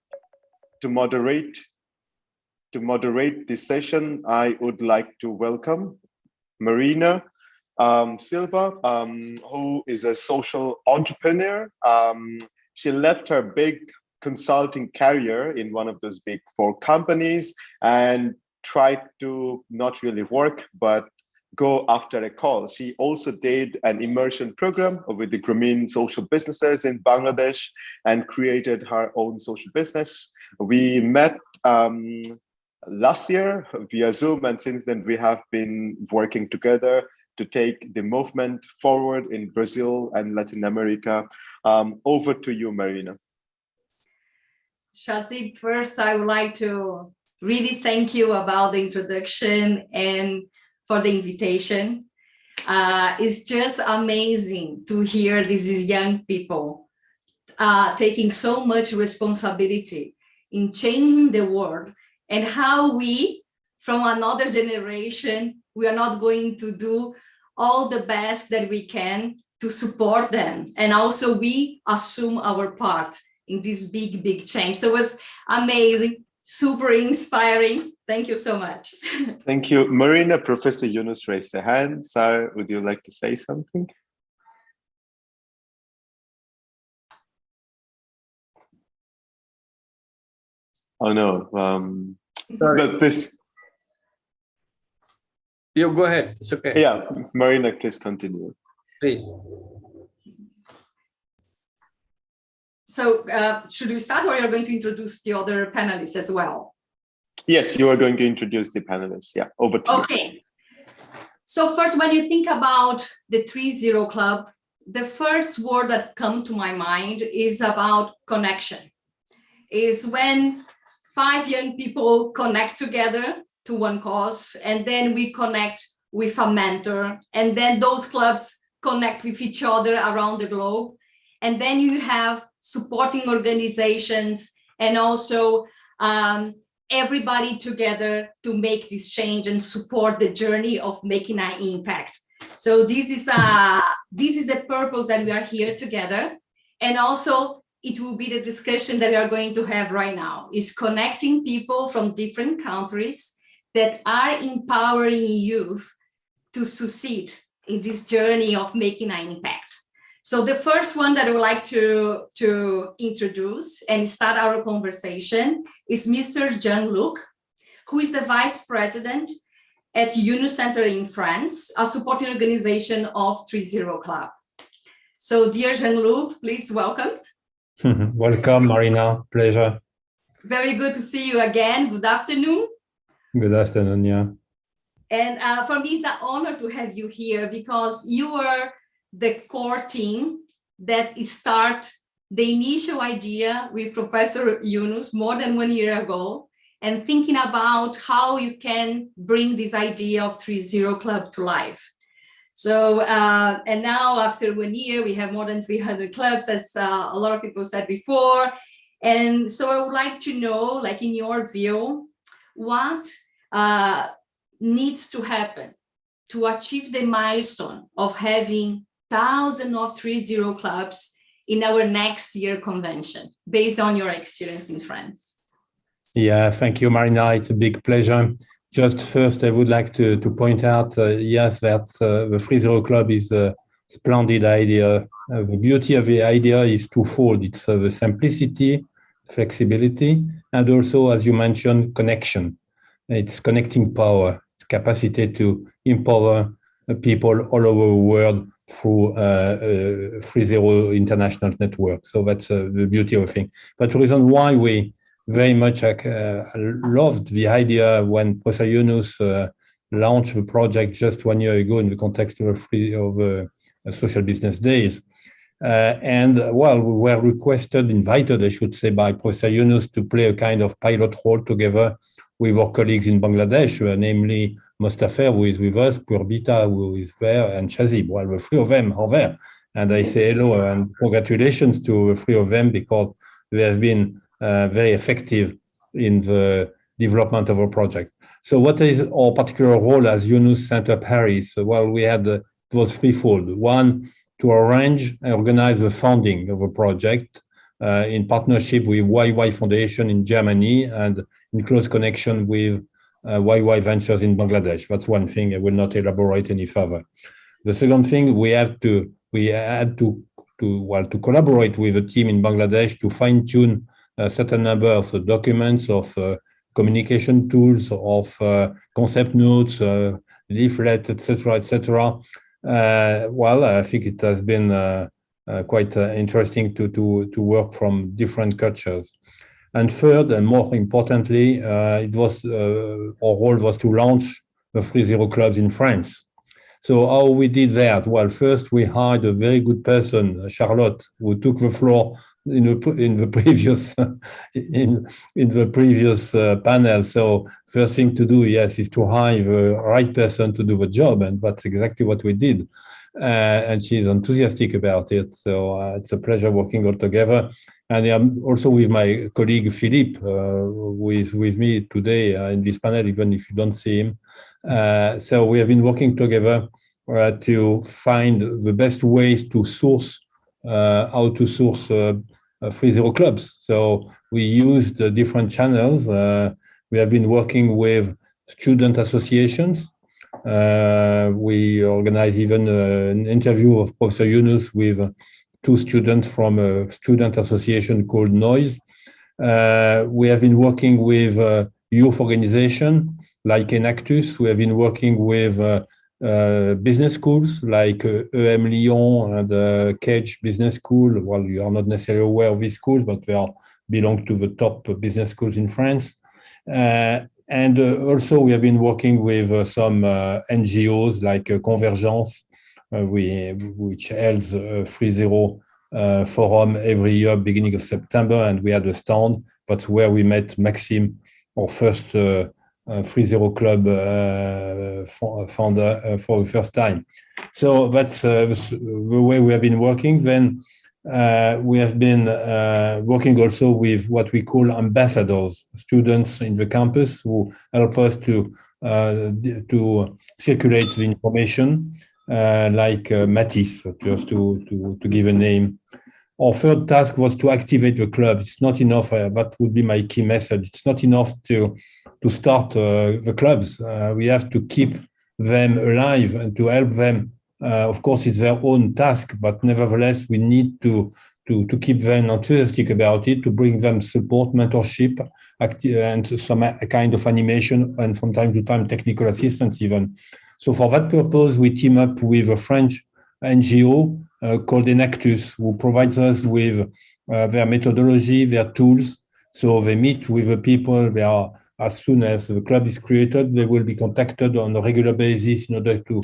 moderate this session, I would like to welcome Marina Silva, who is a social entrepreneur. She left her big consulting career in one of those big 4 companies and tried to not really work, but go after a call. She also did an immersion program with the Grameen social businesses in Bangladesh and created her own social business. We met last year via Zoom, and since then we have been working together to take the movement forward in Brazil and Latin America. Over to you, Marina. Shazib, first I would like to really thank you about the introduction and for the invitation. It's just amazing to hear these young people taking so much responsibility in changing the world and how we, from another generation, we are not going to do all the best that we can to support them. And also we assume our part in this big change. So it was amazing, super inspiring. Thank you so much. Thank you. Marina, Professor Yunus raised a hand. Sarah, would you like to say something? Oh no, but this. You go ahead, it's okay. Yeah, Marina, please continue. Please. So should we start or you're going to introduce the other panelists as well? Yes, you are going to introduce the panelists. Yeah, over to you. Okay. So first, when you think about the 3 Zero Club, the first word that comes to my mind is about connection. Is when 5 young people connect together to one cause, and then we connect with a mentor, and then those clubs connect with each other around the globe. And then you have supporting organizations and also everybody together to make this change and support the journey of making an impact. So this is the purpose that we are here together. And also it will be the discussion that we are going to have right now, is connecting people from different countries that are empowering youth to succeed in this journey of making an impact. So the first one that I would like to introduce and start our conversation is Mr. Jean-Luc, who is the Vice President at Yunus Center in France, a supporting organization of 3-0 Club. So dear Jean-Luc, please welcome. Welcome, Marina, pleasure. Very good to see you again. Good afternoon. Good afternoon, yeah. And for me, it's an honor to have you here because you were the core team that start the initial idea with Professor Yunus more than 1 year ago, and thinking about how you can bring this idea of 3-0 Club to life. So, and now after 1 year, we have more than 300 clubs, as a lot of people said before. And so I would like to know, like in your view, what needs to happen to achieve the milestone of having thousands of 3-0 clubs in our next year convention, based on your experience in France? Yeah, thank you, Marina. It's a big pleasure. Just first, I would like to point out, yes, that the 3-0 Club is a splendid idea. The beauty of the idea is twofold. It's the simplicity, flexibility, and also, as you mentioned, connection. It's connecting power, it's capacity to empower people all over the world through 3-0 international network. So that's the beauty of the thing. But the reason why we very much loved the idea when Professor Yunus launched the project just 1 year ago in the context of Social Business Days. And well, we were invited, I should say, by Professor Yunus to play a kind of pilot role together with our colleagues in Bangladesh, namely Mostafer, who is with us, Purbita, who is there, and Shazib. Well, the three of them are there. And I say hello and congratulations to the three of them because they have been very effective in the development of our project. So what is our particular role as Yunus Center Paris? Well, we had, it was threefold. One, to arrange and organize the funding of a project in partnership with YY Foundation in Germany and in close connection with YY Ventures in Bangladesh. That's one thing. I will not elaborate any further. The second thing, we had to collaborate with a team in Bangladesh to fine-tune a certain number of documents, of communication tools, of concept notes, leaflets, etc., etc. Well, I think it has been quite interesting to work from different cultures. And third, and more importantly, it was our role was to launch the 3-0 clubs in France. So how we did that? Well, first we hired a very good person, Charlotte, who took the floor in the previous panel. So first thing to do, yes, is to hire the right person to do the job, and that's exactly what we did. And she's enthusiastic about it. So it's a pleasure working all together. And I'm also with my colleague Philippe, who is with me today in this panel, even if you don't see him. So we have been working together to find the best ways to source, how to source 3-0 clubs. So we used different channels. We have been working with student associations. We organized even an interview of Professor Yunus with 2 students from a student association called Noise. We have been working with youth organization like Enactus. We have been working with business schools like EM Lyon and Cage Business School. Well, you are not necessarily aware of these schools, but they belong to the top business schools in France. And also we have been working with some NGOs like Convergence, which holds a 3-0 forum every year, beginning of September, and we had a stand. That's where we met Maxime, our first 3-0 club founder for the first time. So that's the way we have been working. Then we have been working also with what we call ambassadors, students in the campus who help us to circulate the information, like Matisse, just to give a name. Our third task was to activate the club. It's not enough, that would be my key message. It's not enough to start the clubs. We have to keep them alive and to help them. Of course, it's their own task, but nevertheless, we need to keep them enthusiastic about it, to bring them support, mentorship, and some kind of animation, and from time to time, technical assistance even. So for that purpose, we team up with a French NGO called Enactus, who provides us with their methodology, their tools. So they meet with the people. They are, as soon as the club is created, they will be contacted on a regular basis in order to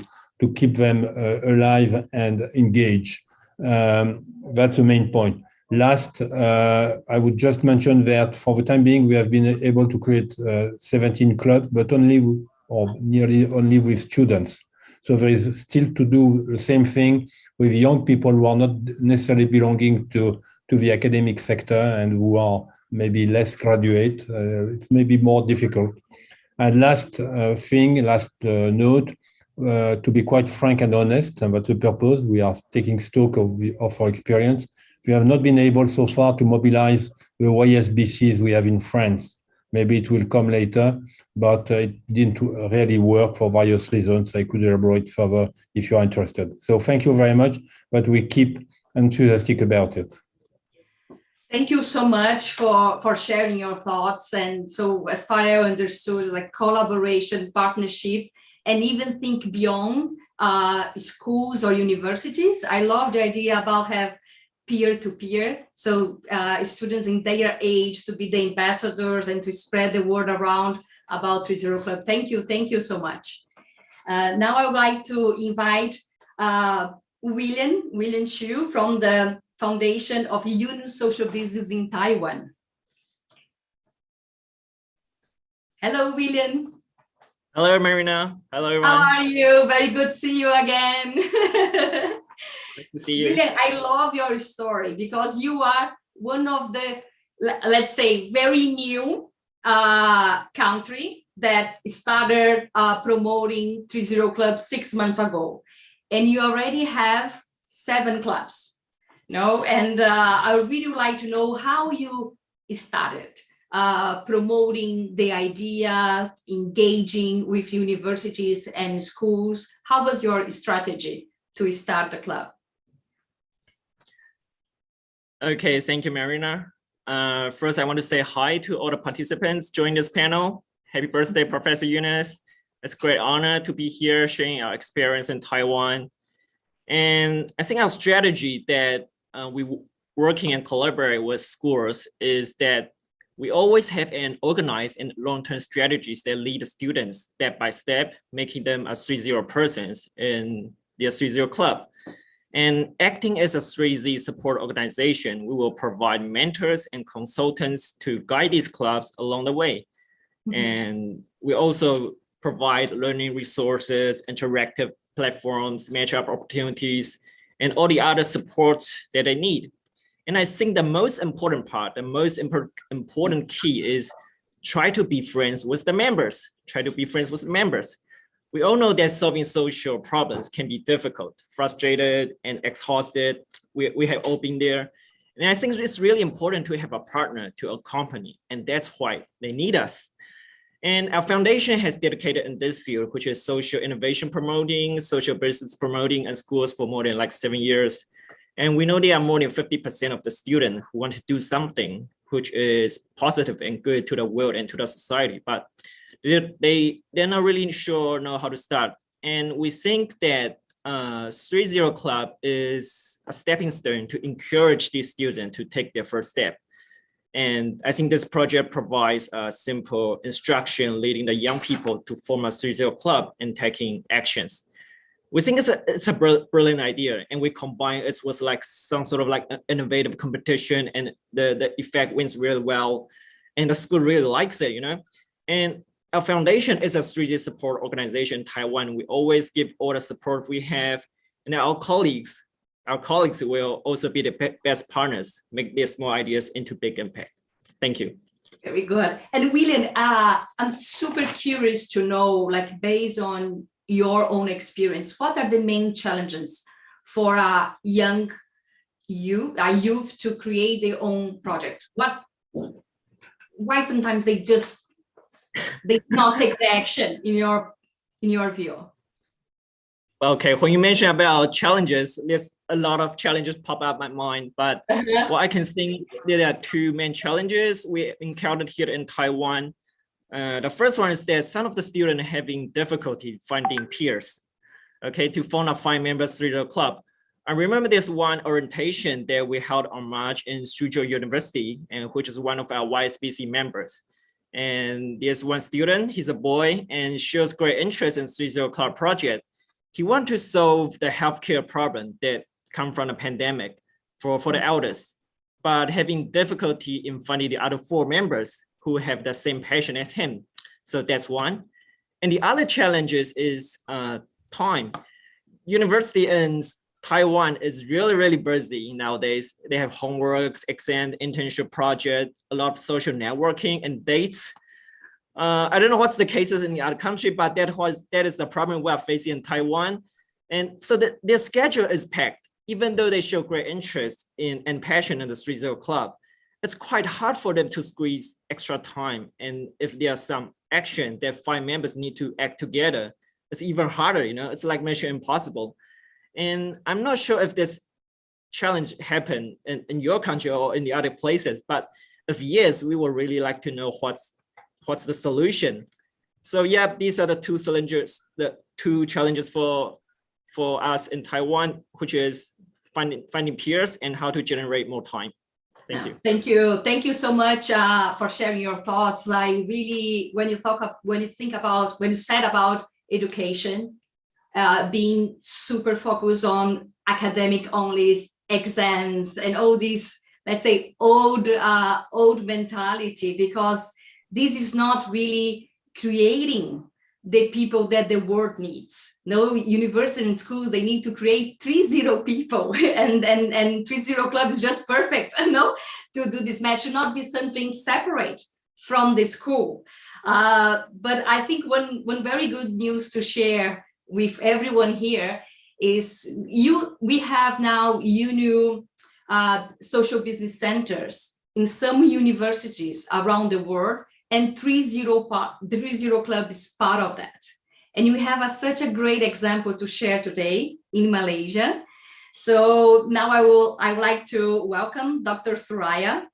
keep them alive and engaged. That's the main point. Last, I would just mention that for the time being, we have been able to create 17 clubs, but only or nearly only with students. So there is still to do the same thing with young people who are not necessarily belonging to the academic sector and who are maybe less graduate. It may be more difficult. And last note, to be quite frank and honest about the purpose, we are taking stock of our experience. We have not been able so far to mobilize the YSBCs we have in France. Maybe it will come later, but it didn't really work for various reasons. I could elaborate further if you're interested. So thank you very much, but we keep enthusiastic about it. Thank you so much for sharing your thoughts. And so as far as I understood, like collaboration, partnership, and even think beyond schools or universities. I love the idea about have peer-to-peer. So students in their age to be the ambassadors and to spread the word around about 3-0 Club. Thank you so much. Now I would like to invite William Chu from the Foundation of Union Social Business in Taiwan. Hello, William. Hello, Marina. Hello, everyone. How are you? Very good to see you again. Good to see you. William, I love your story because you are one of the, let's say, very new country that started promoting 3-0 Club 6 months ago. And you already have 7 clubs. No, and I would really like to know how you started promoting the idea, engaging with universities and schools. How was your strategy to start the club? Okay, thank you, Marina. First, I want to say hi to all the participants joining this panel. Happy birthday, Professor Yunus. It's a great honor to be here sharing our experience in Taiwan. And I think our strategy that we working and collaborate with schools is that we always have an organized and long-term strategies that lead the students step by step, making them a 3-0 persons in their 3-0 club. And acting as a 3Z support organization, we will provide mentors and consultants to guide these clubs along the way. And we also provide learning resources, interactive platforms, matchup opportunities, and all the other supports that they need. And I think the most important part, the most important key is try to be friends with the members. Try to be friends with the members. We all know that solving social problems can be difficult, frustrated, and exhausted. We have all been there. And I think it's really important to have a partner to accompany, and that's why they need us. And our foundation has dedicated in this field, which is social innovation promoting, social business promoting, and schools for more than like 7 years. And we know there are more than 50% of the students who want to do something which is positive and good to the world and to the society, but they're not really sure know how to start. And we think that 3-0 Club is a stepping stone to encourage these students to take their first step. And I think this project provides a simple instruction leading the young people to form a 3-0 Club and taking actions. We think it's a brilliant idea, and we combine it with like some sort of like innovative competition, and the effect wins really well. and the school really likes it, And our foundation is a 3Z support organization in Taiwan. We always give all the support we have, and our colleagues will also be the best partners, make these small ideas into big impact. Thank you. Very good. And William, I'm super curious to know, like based on your own experience, what are the main challenges for a youth to create their own project? Why sometimes they not take the action in your view? Okay, when you mention about challenges, there's a lot of challenges pop up in my mind, but what I can think there are two main challenges we encountered here in Taiwan. The first one is that some of the students having difficulty finding peers, to form a 5-member 3Z club. I remember this one orientation that we held on March in Suzhou University, and which is one of our YSBC members. And there's one student, he's a boy, and shows great interest in 3Z club project. He wants to solve the healthcare problem that come from the pandemic for the elders, but having difficulty in finding the other 4 members who have the same passion as him. So that's one. And the other challenges is time. University in Taiwan is really, really busy nowadays. They have homeworks, exam, internship project, a lot of social networking and dates. I don't know what's the cases in the other country, but that is the problem we are facing in Taiwan. And so their schedule is packed, even though they show great interest and passion in the 3Z club. It's quite hard for them to squeeze extra time. And if there's some action that 5 members need to act together, it's even harder, it's like mission impossible. And I'm not sure if this challenge happened in your country or in the other places, but if yes, we would really like to know what's the solution. So yeah, these are the two challenges for us in Taiwan, which is finding peers and how to generate more time. Thank you. Thank you so much for sharing your thoughts. I really, when you said about education, being super focused on academic only, exams, and all these, let's say, old mentality, because this is not really creating the people that the world needs. No, university and schools, they need to create 3Z people, and 3Z club is just perfect, to do this match. Should not be something separate from the school. But I think one very good news to share with everyone here is we have now social business centers in some universities around the world, and 3Z club is part of that. And we have such a great example to share today in Malaysia. So now I would like to welcome Dr. Suraya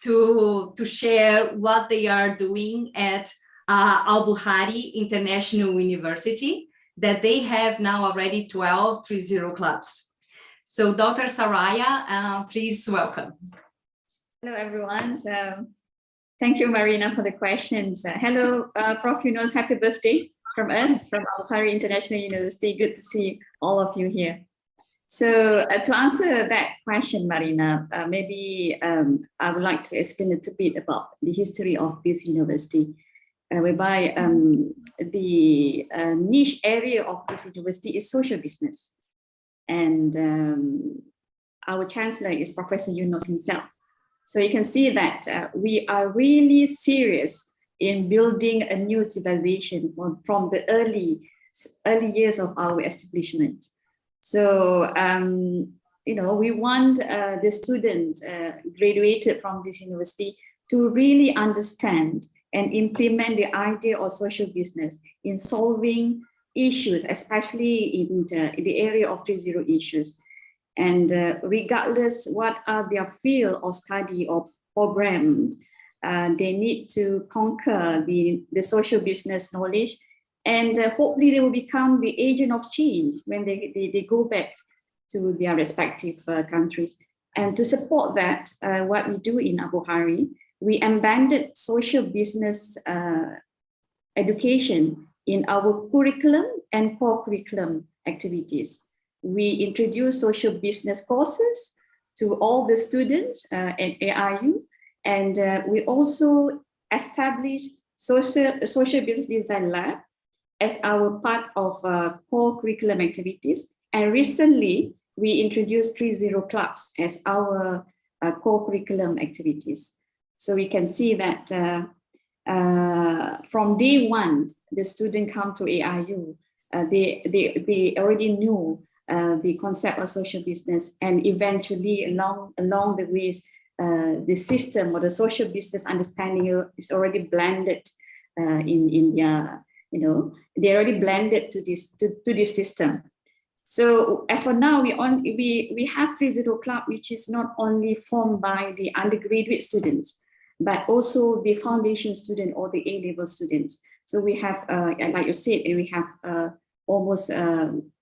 to share what they are doing at Al-Bukhari International University, that they have now already 12 3Z clubs. So Dr. Suraya, please welcome. Hello, everyone. So thank you, Marina, for the questions. Hello, Prof. Yunus, happy birthday from us, from Al-Bukhari International University. Good to see all of you here. So to answer that question, Marina, maybe I would like to explain a little bit about the history of this university, whereby the niche area of this university is social business. And our chancellor is Professor Yunus himself. So you can see that we are really serious in building a new civilization from the early years of our establishment. So, we want the students graduated from this university to really understand and implement the idea of social business in solving issues, especially in the area of 3Z issues. And regardless what are their field of study or program, they need to conquer the social business knowledge, and hopefully they will become the agent of change when they go back to their respective countries. And to support that, what we do in Al-Bukhari, we embedded social business education in our curriculum and core curriculum activities. We introduce social business courses to all the students at ARU, And we also established social business design lab as our part of core curriculum activities. And recently, we introduced 3-0 clubs as our core curriculum activities. So we can see that from day one, the student come to AIU, they already knew the concept of social business, and eventually along the ways, the system or the social business understanding is already blended in India. They already blended to this system. So as for now, we have 3-0 Club, which is not only formed by the undergraduate students, but also the foundation student or the A-level students. So we have, like you said, we have almost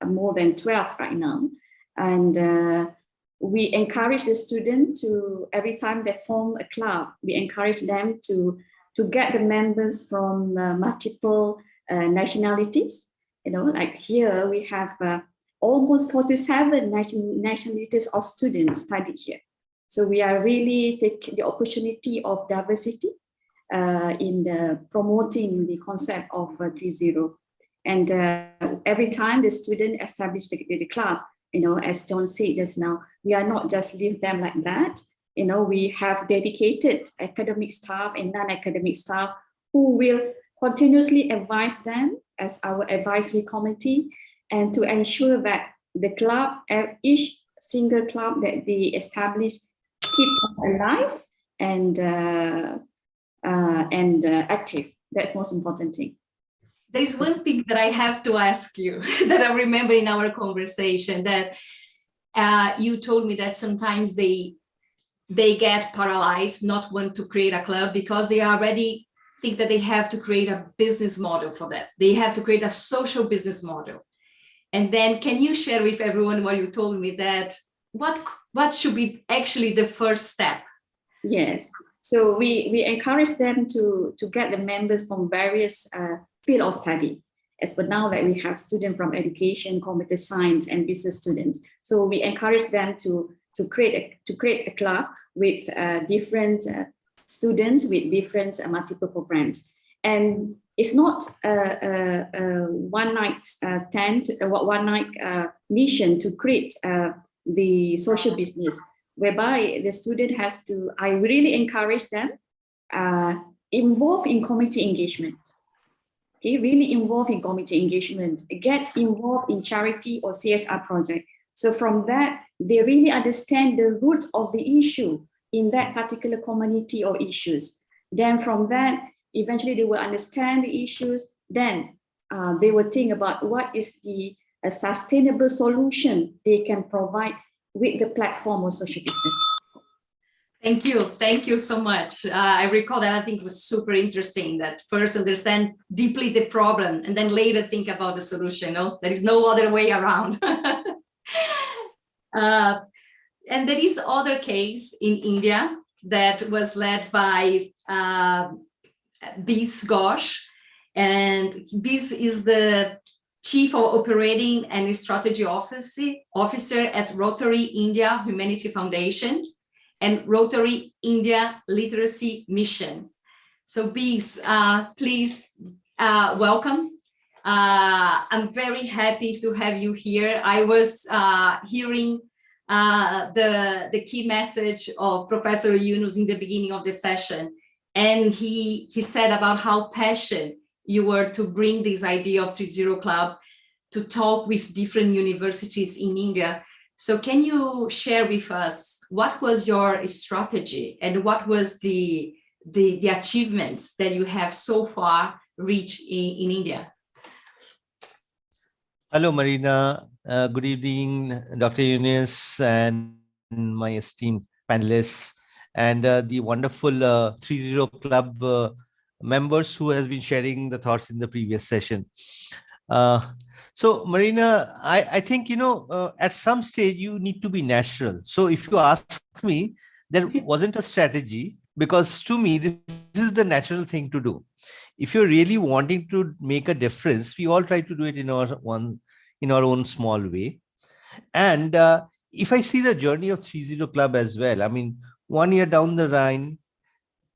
more than 12 right now. And we encourage the student to, every time they form a club, we encourage them to get the members from multiple nationalities. Like here we have almost 47 nationalities of students studied here. So we are really taking the opportunity of diversity in promoting the concept of 3-0. And every time the student establishes the club, as John said just now, we are not just leave them like that. We have dedicated academic staff and non-academic staff who will continuously advise them as our advisory committee, and to ensure that the club, each single club that they establish, keep alive and active. That's the most important thing. There is one thing that I have to ask you that I remember in our conversation, that you told me that sometimes they get paralyzed, not want to create a club because they already think that they have to create a business model for that. They have to create a social business model. And then can you share with everyone what you told me, that what should be actually the first step? Yes. So we encourage them to get the members from various field of study. As for now that we have students from education, computer science, and business students. So we encourage them to create a club with different students with different multiple programs. And it's not a one-night mission to create the social business, whereby the student has to, I really encourage them involve in community engagement. Okay, really involved in community engagement, get involved in charity or CSR project. So from that, they really understand the root of the issue in that particular community or issues. Then from that, eventually they will understand the issues. Then they will think about what is the sustainable solution they can provide with the platform of social business. Thank you so much. I recall that I think it was super interesting, that first understand deeply the problem and then later think about the solution. There is no other way around. And there is other case in India that was led by Bis Ghosh, and Bis is the Chief of Operating and Strategy Officer at Rotary India Humanity Foundation and Rotary India Literacy Mission. So Bis, please welcome. I'm very happy to have you here. I was hearing the key message of Professor Yunus in the beginning of the session. And he said about how passionate you were to bring this idea of 3-0 Club to talk with different universities in India. So can you share with us what was your strategy and what was the achievements that you have so far reached in India? Hello, Marina. Good evening, Dr. Yunus and my esteemed panelists, and the wonderful 3-0 Club members who has been sharing the thoughts in the previous session. So Marina, I think, at some stage you need to be natural. So if you ask me, there wasn't a strategy, because to me, this is the natural thing to do. If you're really wanting to make a difference, we all try to do it in our own small way. And if I see the journey of 3-0 Club as well, I mean, 1 year down the line,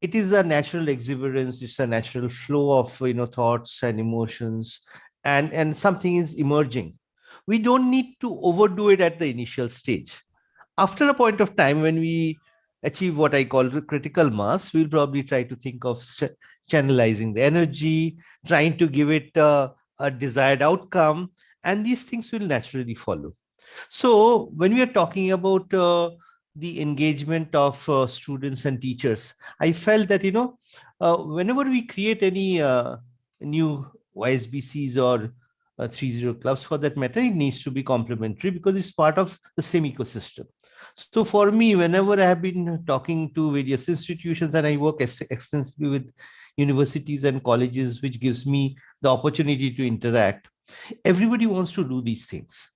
it is a natural exuberance, it's a natural flow of thoughts and emotions, and something is emerging. We don't need to overdo it at the initial stage. After a point of time, when we achieve what I call critical mass, we'll probably try to think of channelizing the energy, trying to give it a desired outcome, and these things will naturally follow. So when we are talking about the engagement of students and teachers, I felt that, whenever we create any new YSBCs or 3.0 clubs for that matter, it needs to be complementary because it's part of the same ecosystem. So for me, whenever I have been talking to various institutions, and I work extensively with universities and colleges, which gives me the opportunity to interact, everybody wants to do these things.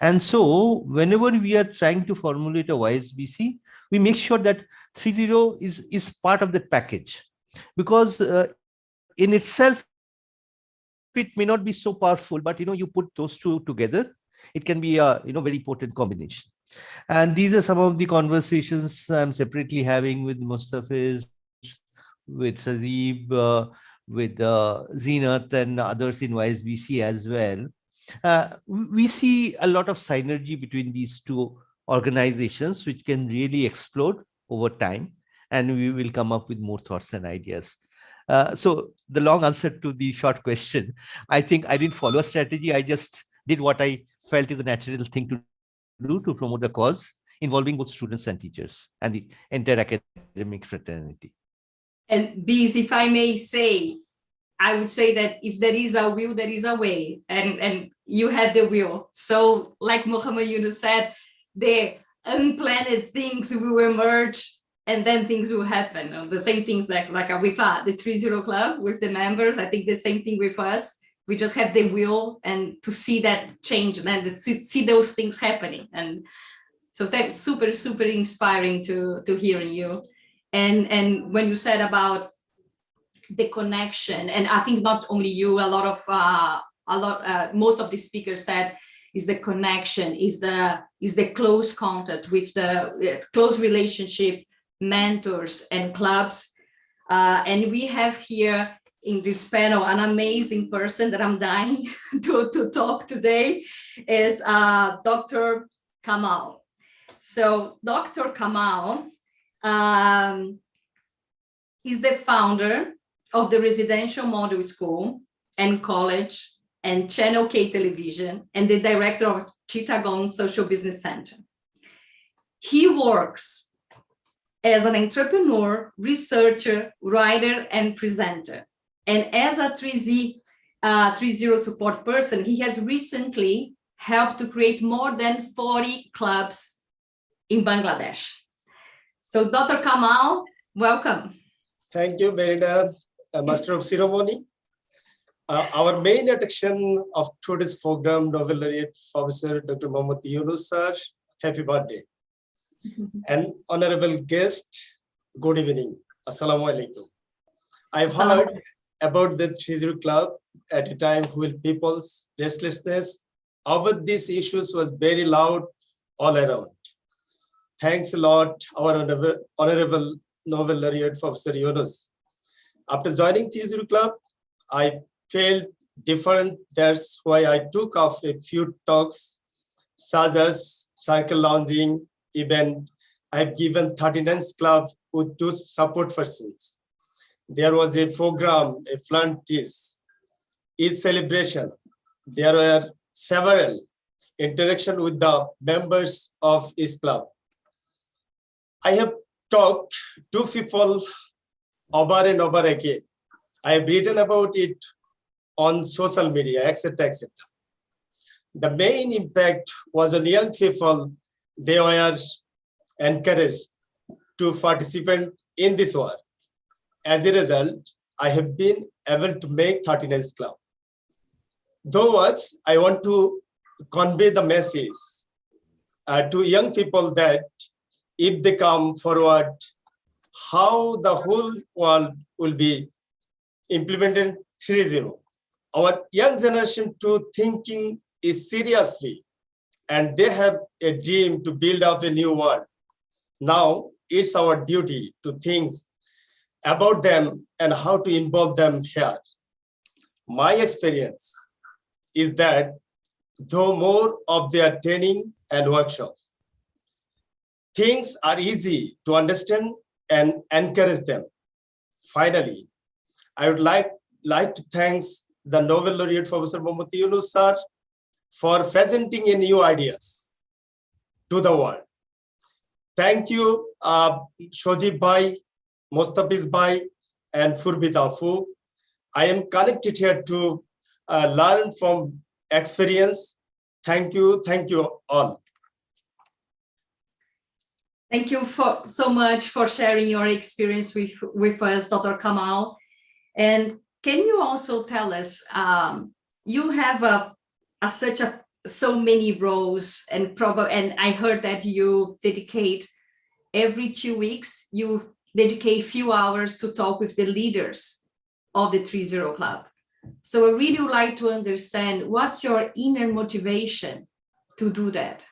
And so whenever we are trying to formulate a YSBC, we make sure that 3.0 is part of the package, because in itself, it may not be so powerful, but you put those two together, it can be a very potent combination. And these are some of the conversations I'm separately having with Mustafiz, with Sadeeb, with Zeenat and others in YSBC as well. We see a lot of synergy between these two organizations, which can really explode over time, and we will come up with more thoughts and ideas. So the long answer to the short question, I think I didn't follow a strategy. I just did what I felt is the natural thing to do to promote the cause, involving both students and teachers and the entire academic fraternity. And Biz, if I may say, I would say that if there is a will, there is a way, and you have the will. So like Muhammad Yunus said, the unplanned things will emerge, and then things will happen. The same things like with the 3.0 club, with the members, I think the same thing with us. We just have the will and to see that change and to see those things happening. And so that's super, super inspiring to hearing you. And when you said about the connection, and I think not only you, most of the speakers said is the connection, is the close contact with the close relationship, mentors and clubs. And we have here in this panel an amazing person that I'm dying to talk today, is Dr. Kamal. So Dr. Kamal is the founder of the Residential Model School and College and Channel K Television, and the director of Chittagong Social Business Center. He works as an entrepreneur, researcher, writer, and presenter. And as a 3.0 support person, he has recently helped to create more than 40 clubs in Bangladesh. So Dr. Kamal, welcome. Thank you, Marina, Master of Ceremony. Our main attraction of today's program, Nobel Laureate Professor Dr. Muhammad Yunus sir, happy birthday. And honorable guest, good evening. Assalamu alaikum. I've heard about the 3.0 club at a time when people's restlessness over these issues was very loud all around. Thanks a lot, our honorable Nobel Laureate Professor Yunus. After joining 3.0 club, I felt different. That's why I took off a few talks, such as circle lounging, event. I've given 39 club with 2 support persons. There was a program, a flunties, Eid celebration. There were several interaction with the members of each club. I have talked to people over and over again. I have written about it on social media, etc., etc. The main impact was on young people. They were encouraged to participate in this work. As a result, I have been able to make 39 club. Though words, I want to convey the message to young people that if they come forward, how the whole world will be implemented 3.0. Our young generation to thinking is seriously, and they have a dream to build up a new world. Now it's our duty to think about them and how to involve them here. My experience is that though more of their training and workshops, things are easy to understand and encourage them. Finally, I would like to thank the Nobel laureate Professor Mohammad Yunus sir for presenting new ideas to the world. Thank you, Shojib Bhai, Mustafiz Bhai, and Furbit Afu. I am connected here to learn from experience. Thank you all. Thank you so much for sharing your experience with us, Dr. Kamal. And can you also tell us, you have so many roles, and I heard that you dedicate every 2 weeks, you dedicate few hours to talk with the leaders of the 3-0 Club. So I really would like to understand what's your inner motivation to do that.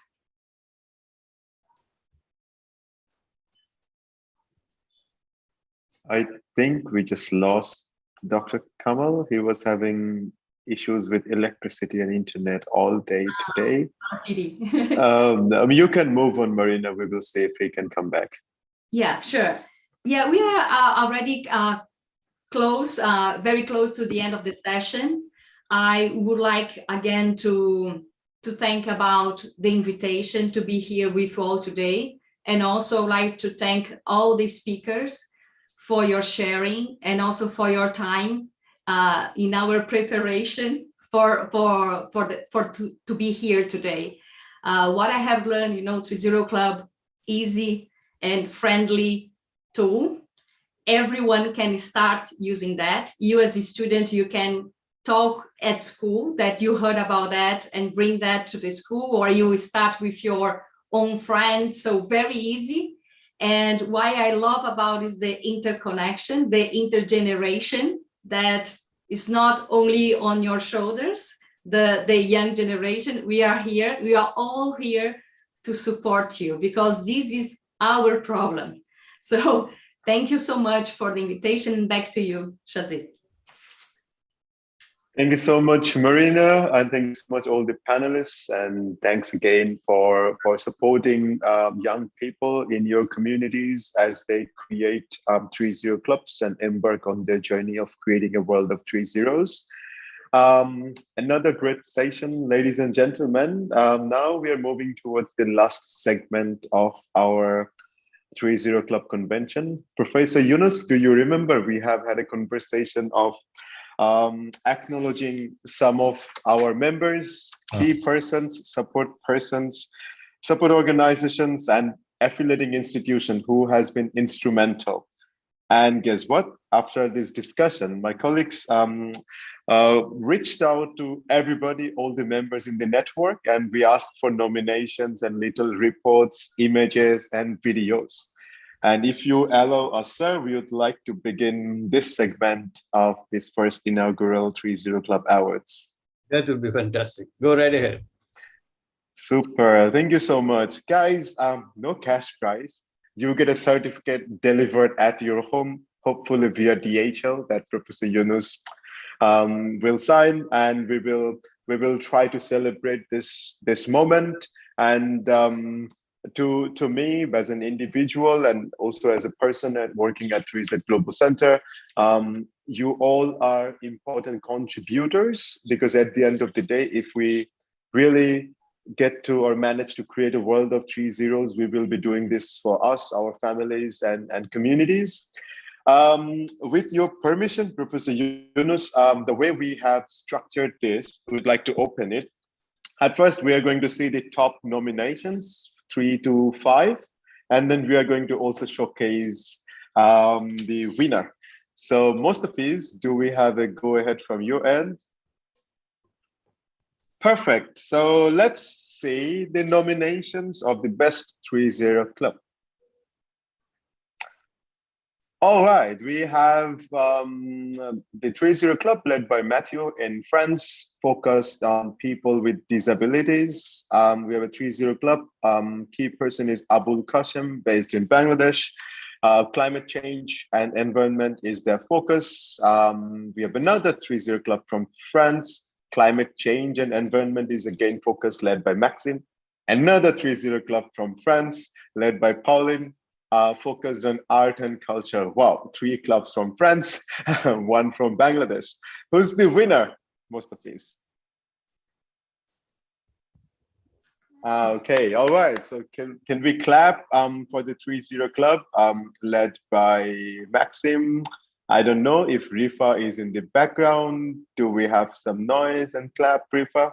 I think we just lost Dr. Kamal. He was having issues with electricity and internet all day today. You can move on, Marina. We will see if he can come back. Yeah, sure. Yeah, we are already very close to the end of the session. I would like again to thank about the invitation to be here with you all today, and also like to thank all the speakers for your sharing and also for your time in our preparation to be here today. What I have learned, 3-0 Club, easy and friendly tool. Everyone can start using that. You as a student, you can talk at school that you heard about that and bring that to the school, or you start with your own friends. So very easy. And why I love about is the interconnection, the intergeneration, that is not only on your shoulders, the young generation. We are here, we are all here to support you, because this is our problem. So thank you so much for the invitation. Back to you, Shazib. Thank you so much, Marina, and thanks so much all the panelists, and thanks again for supporting young people in your communities as they create 3-0 clubs and embark on their journey of creating a world of 3 zeros. Another great session, ladies and gentlemen. Now we are moving towards the last segment of our 3-0 Club convention. Professor Yunus, do you remember we have had a conversation of acknowledging some of our members, key persons, support organizations, and affiliating institution who has been instrumental. And guess what? After this discussion, my colleagues reached out to everybody, all the members in the network, and we asked for nominations and little reports, images, and videos. And if you allow us, sir, we would like to begin this segment of this first inaugural 3-0 Club Awards. That would be fantastic. Go right ahead. Super. Thank you so much. Guys, no cash prize. You get a certificate delivered at your home, hopefully via DHL, that Professor Yunus will sign, and we will try to celebrate this moment. And to me as an individual and also as a person working at 3Z Global Center, you all are important contributors, because at the end of the day, if we really get to or manage to create a world of 3 zeros, we will be doing this for us, our families, and communities. With your permission, Professor Yunus, the way we have structured this, we would like to open it. At first, we are going to see the top nominations, 3 to 5, and then we are going to also showcase the winner. So Mustafiz, do we have a go ahead from your end? Perfect. So let's see the nominations of the best 3-0 club. All right, we have the 3-0 Club led by Matthew in France, focused on people with disabilities. We have a 3-0 Club. Key person is Abul Qasim, based in Bangladesh. Climate change and environment is their focus. We have another 30 Club from France. Climate change and environment is again focus led by Maxime. Another 30 Club from France led by Pauline, focused on art and culture. Wow, 3 clubs from France, 1 from Bangladesh. Who's the winner, Mustafis? Okay, all right. So can we clap for the 30 Club led by Maxime? I don't know if Rifa is in the background. Do we have some noise and clap, Rifa?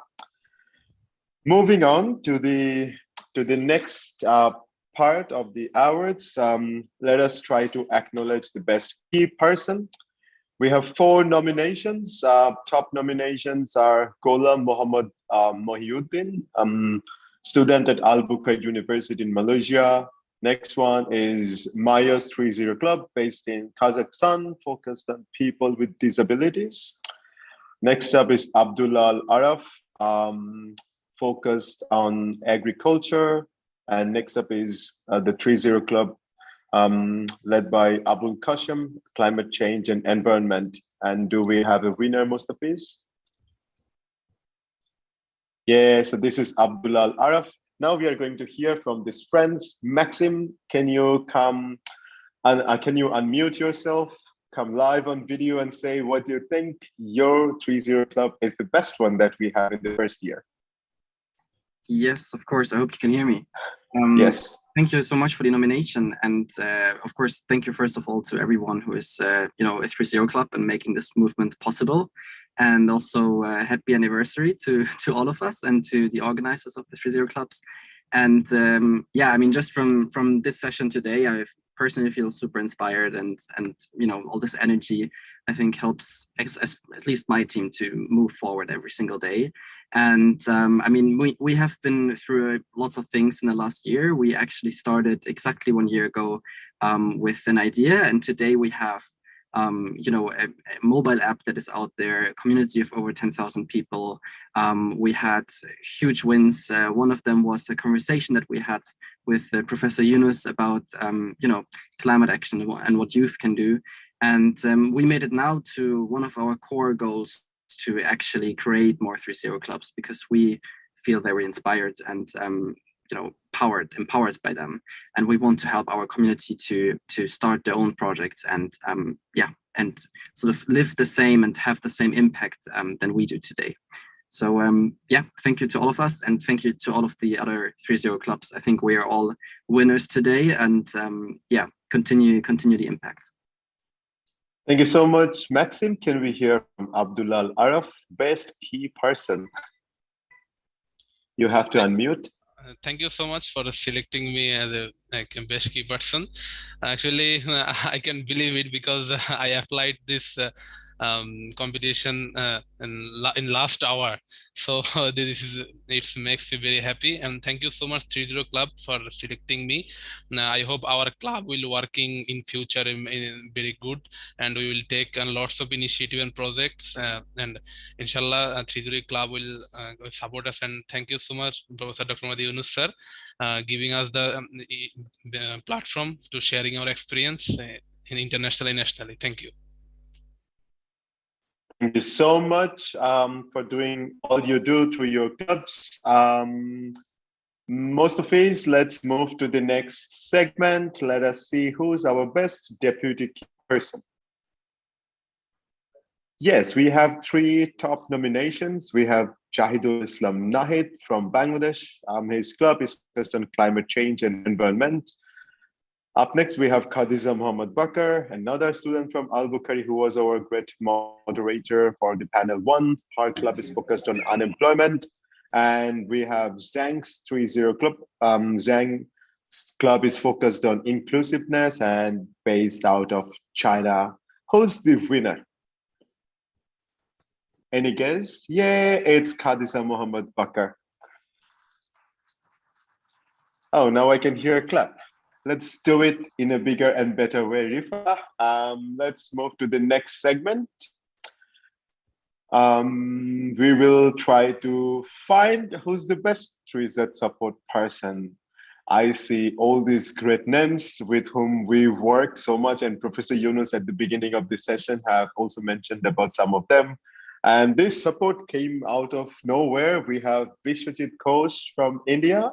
Moving on to the next part of the awards, let us try to acknowledge the best key person. We have 4 nominations. Top nominations are Ghulam Mohammad Mohiuddin, student at Al Bukhari University in Malaysia. Next one is Mayas 30 Club based in Kazakhstan, focused on people with disabilities. Next up is Abdullah Al Araf, focused on agriculture. And next up is the 30 Club led by Abul Qasim, climate change and environment. And do we have a winner, Mustafis? Yeah, so this is Abdullah Al Araf. Now we are going to hear from these friends. Maxime, can you come and can you unmute yourself, come live on video and say what you think your 30 Club is the best one that we have in the first year? Yes, of course. I hope you can hear me. Yes. Thank you so much for the nomination. And of course, thank you first of all to everyone who is, a 30 Club and making this movement possible. And also happy anniversary to all of us and to the organizers of the 30 Clubs. And yeah, I mean, just from this session today, I personally feel super inspired and all this energy, I think helps at least my team to move forward every single day. And I mean, we have been through lots of things in the last year. We actually started exactly 1 year ago with an idea, and today we have a mobile app that is out there, a community of over 10,000 people. We had huge wins. One of them was a conversation that we had with Professor Yunus about climate action and what youth can do. And we made it now to one of our core goals to actually create more 30 Clubs, because we feel very inspired and empowered by them, and we want to help our community to start their own projects and and sort of live the same and have the same impact than we do today. So thank you to all of us, and thank you to all of the other 30 Clubs. I think we are all winners today, and continue the impact. Thank you so much, Maxime. Can we hear from Abdullah Al Araf, best key person? You have to unmute. Thank you so much for selecting me as a best key person. Actually, I can believe it because I applied this competition in last hour. So it makes me very happy, and thank you so much 30 Club for selecting me. I hope our club will working in future in very good, and we will take lots of initiative and projects, and inshallah 30 Club will support us. And thank you so much, Professor Dr. Mohammad Yunus sir, giving us the platform to sharing our experience in internationally and nationally. Thank you. Thank you so much for doing all you do through your clubs. Most of us, let's move to the next segment. Let us see who's our best deputy key person. Yes, we have 3 top nominations. We have Jahidul Islam Nahid from Bangladesh. His club is focused on climate change and environment. Up next, we have Khadija Muhammad Bakar, another student from Al Bukhari who was our great moderator for the panel 1. Her club is focused on unemployment. And we have Zhang's 30 Club. Zhang's club is focused on inclusiveness and based out of China. Who's the winner? Any guess? Yeah, it's Khadija Muhammad Bakar. Oh, now I can hear a clap. Let's do it in a bigger and better way, Rifa. Let's move to the next segment. We will try to find who's the best 3Z support person. I see all these great names with whom we worked so much, and Professor Yunus at the beginning of this session have also mentioned about some of them. And this support came out of nowhere. We have Vishwajit Ghosh from India,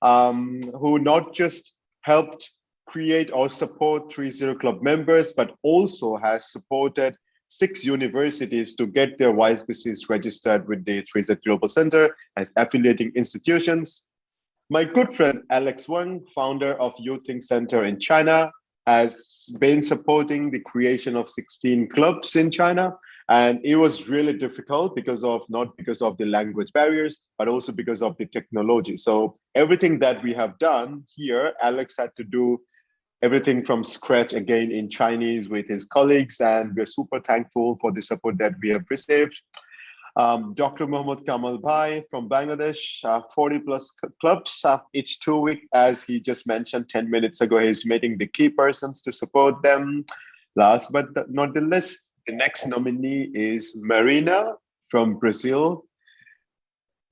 who not just helped create or support 30 Club members, but also has supported 6 universities to get their YSBCs registered with the 30 Global Center as affiliating institutions. My good friend Alex Wang, founder of Youth Think Center in China, has been supporting the creation of 16 clubs in China. And it was really difficult not because of the language barriers, but also because of the technology. So everything that we have done here, Alex had to do everything from scratch again in Chinese with his colleagues. And we're super thankful for the support that we have received. Dr. Mohammad Kamal Bhai from Bangladesh, 40 plus clubs each 2 weeks, as he just mentioned 10 minutes ago. He's meeting the key persons to support them. Last but not the least, the next nominee is Marina from Brazil.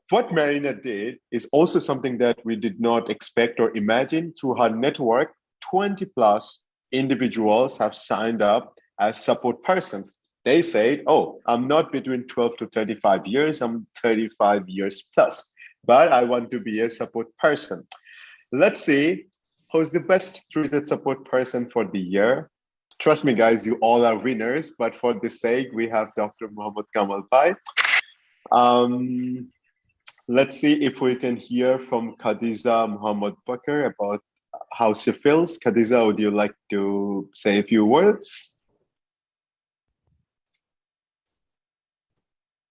What Marina did is also something that we did not expect or imagine. Through her network, 20 plus individuals have signed up as support persons. They said, oh, I'm not between 12 to 35 years, I'm 35 years plus, but I want to be a support person. Let's see who's the best 30 support person for the year. Trust me, guys, you all are winners, but for the sake, we have Dr. Mohammad Kamal Bhai. Let's see if we can hear from Khadija Muhammad Bakr about how she feels. Khadija, would you like to say a few words?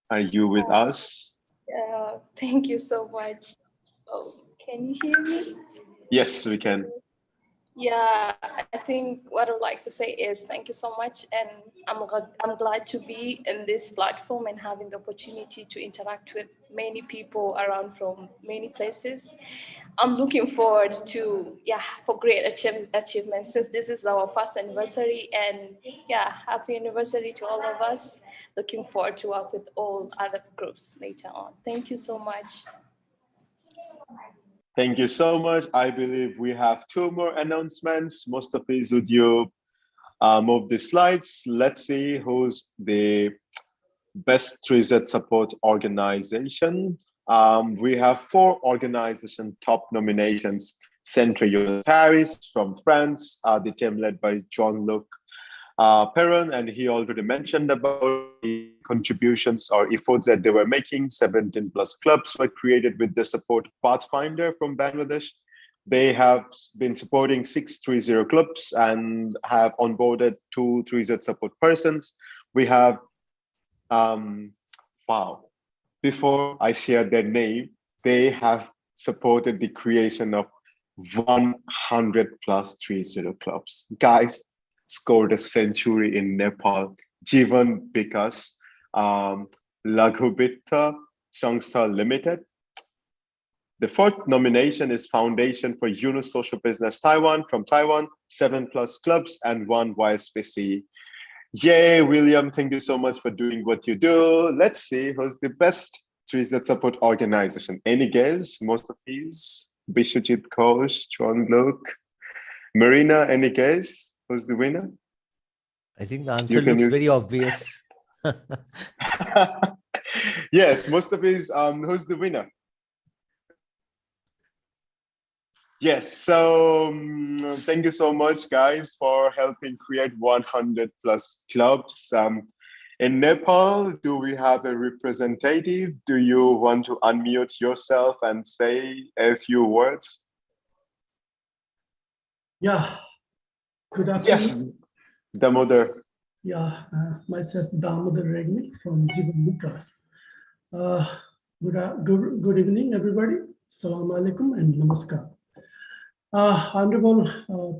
Are you with us? Thank you so much. Oh, can you hear me? Yes, we can. Yeah, I think what I'd like to say is thank you so much. And I'm glad to be in this platform and having the opportunity to interact with many people around from many places. I'm looking forward to, for great achievements, since this is our first anniversary, and happy anniversary to all of us. Looking forward to work with all other groups later on. Thank you so much. Thank you so much. I believe we have 2 more announcements. Most of these, would you move the slides? Let's see who's the best 3Z support organization. We have 4 organization top nominations. Centre Youth Paris from France, the team led by Jean-Luc Perron, and he already mentioned about the contributions or efforts that they were making. 17 plus clubs were created with the support Pathfinder from Bangladesh. They have been supporting 6 30 clubs and have onboarded 2 3Z support persons. We have, wow, before I share their name, they have supported the creation of 100 plus 30 clubs. Guys, scored a century in Nepal. Jivan Bikas, Laghubitha Sangstha Limited. The 4th nomination is Foundation for Yunus Social Business Taiwan from Taiwan, 7 plus clubs and 1 YSBC. Yay, William, thank you so much for doing what you do. Let's see who's the best 3Z support organization. Any guess? Most of these? Vishwajit Ghosh, Jean-Luc, Marina, any guess? Who's the winner? I think the answer looks very obvious. Yes, most of these, who's the winner? Yes, so thank you so much, guys, for helping create 100 plus clubs. In Nepal, do we have a representative? Do you want to unmute yourself and say a few words? Yeah, good afternoon. Yes, Damodar. Yeah, myself, Damodar Regni from Jivan Bikas. Good evening, everybody. Assalamu alaikum and namaskar. Honorable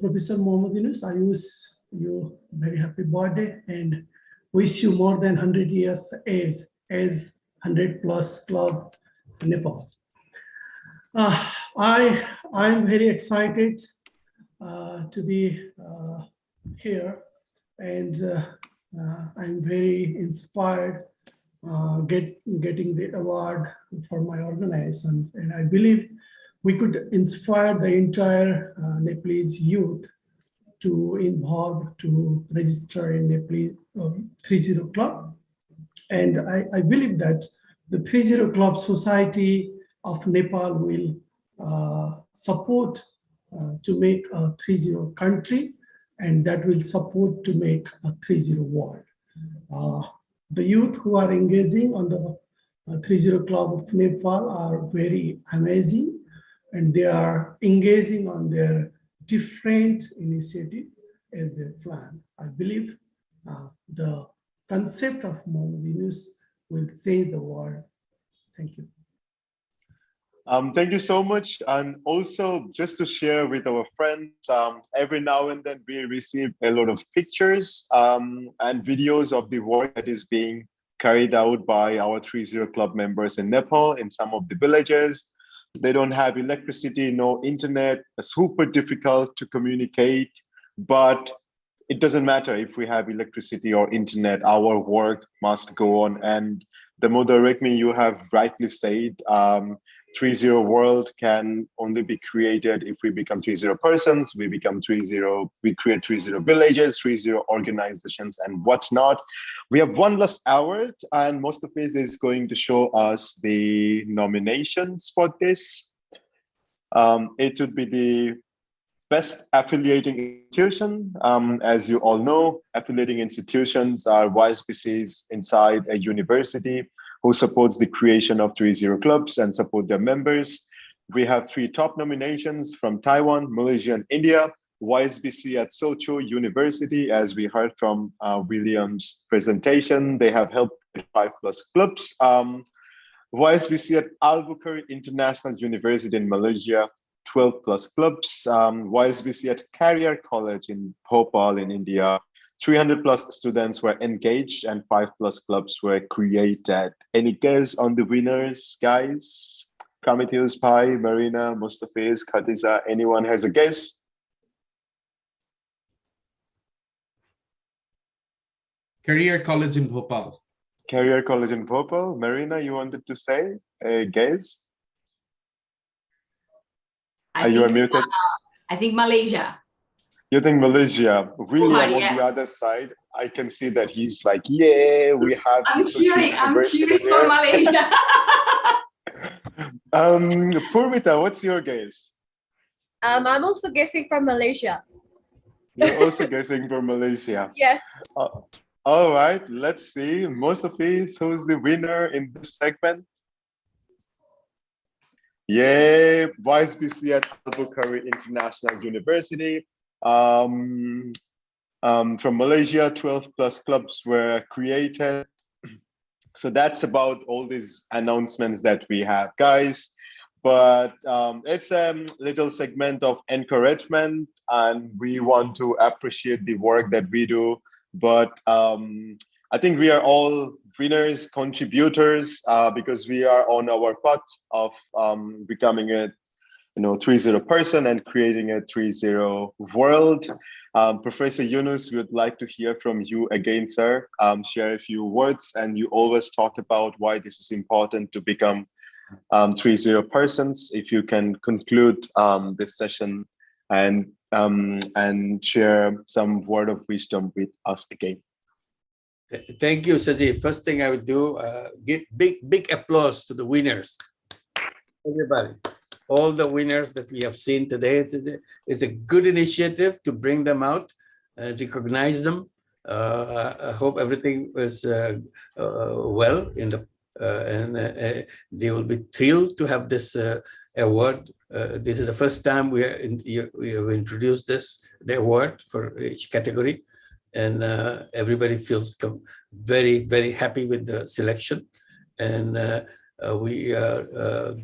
Professor Mohammad Yunus, I wish you a very happy birthday and wish you more than 100 years as 100 plus club in Nepal. I'm very excited to be here, and I'm very inspired getting the award for my organization. And I believe we could inspire the entire Nepalese youth to involve, to register in Nepalese 30 Club. And I believe that the 30 Club Society of Nepal will support to make a 30 country, and that will support to make a 30 world. The youth who are engaging on the 30 Club of Nepal are very amazing, and they are engaging on their different initiative as their plan. I believe the concept of Mohammad Yunus will change the world. Thank you. Thank you so much. And also, just to share with our friends, every now and then we receive a lot of pictures and videos of the work that is being carried out by our 30 Club members in Nepal, in some of the villages. They don't have electricity, no internet, super difficult to communicate, but it doesn't matter if we have electricity or internet, our work must go on. And the Damoder Rekmi, you have rightly said, 30 world can only be created if we become 30 persons, we create 30 villages, 30 organizations and whatnot. We have one last hour, and Mostafiz is going to show us the nominations for this. It would be the best affiliating institution. As you all know, affiliating institutions are YSBCs inside a university who supports the creation of 30 clubs and support their members. We have 3 top nominations from Taiwan, Malaysia, and India. YSBC at Socho University, as we heard from William's presentation, they have helped 5+ clubs. YSBC at Albuquerque International University in Malaysia, 12+ clubs. YSBC at Career College in Bhopal in India, 300+ students were engaged and 5+ clubs were created. Any guess on the winners, guys? Prometheus, Pai, Marina, Mustafiz, Khadija, anyone has a guess? Career College in Bhopal. Career College in Bhopal. Marina, you wanted to say a guess? Are you muted? I think Malaysia. You think Malaysia? William, yeah. on the other side, I can see that he's like, yeah, we have. I'm cheering for Malaysia. Purvita, what's your guess? I'm also guessing from Malaysia. You're also guessing for Malaysia. Yes. All right, let's see. Mostafiz, who's the winner in this segment? Yeah, YSBC at Albuquerque International University. From Malaysia, 12+ clubs were created. So that's about all these announcements that we have, guys. But it's a little segment of encouragement, and we want to appreciate the work that we do. But I think we are all winners, contributors, because we are on our path of becoming a 30 person and creating a 30 world. Professor Yunus, we would like to hear from you again, sir. Share a few words, and you always talk about why this is important to become 30 persons. If you can conclude this session and share some word of wisdom with us again. Thank you, Sajid. First thing I would do, give big applause to the winners. Everybody, all the winners that we have seen today. It's a good initiative to bring them out, recognize them. I hope everything was well in the and they will be thrilled to have this award. This is the first time we have introduced the award for each category, and everybody feels very, very happy with the selection, and we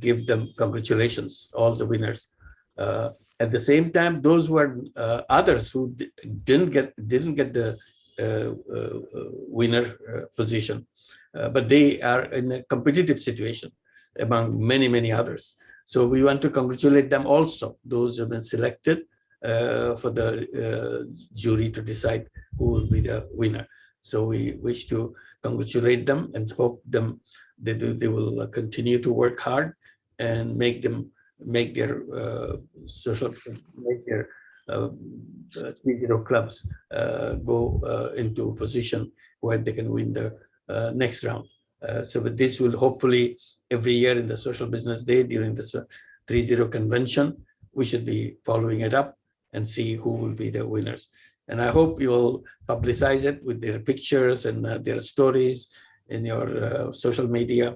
give them congratulations, all the winners. At the same time, those were others who didn't get the winner position, but they are in a competitive situation among many, many others. So we want to congratulate them also, those who have been selected for the jury to decide who will be the winner. So we wish to congratulate them and hope they will continue to work hard and make them make their make their 3-0 clubs go into a position where they can win the next round. So with this will hopefully every year in the Social Business Day during the 3-0 convention, we should be following it up and see who will be the winners. And I hope you will publicize it with their pictures and their stories in your social media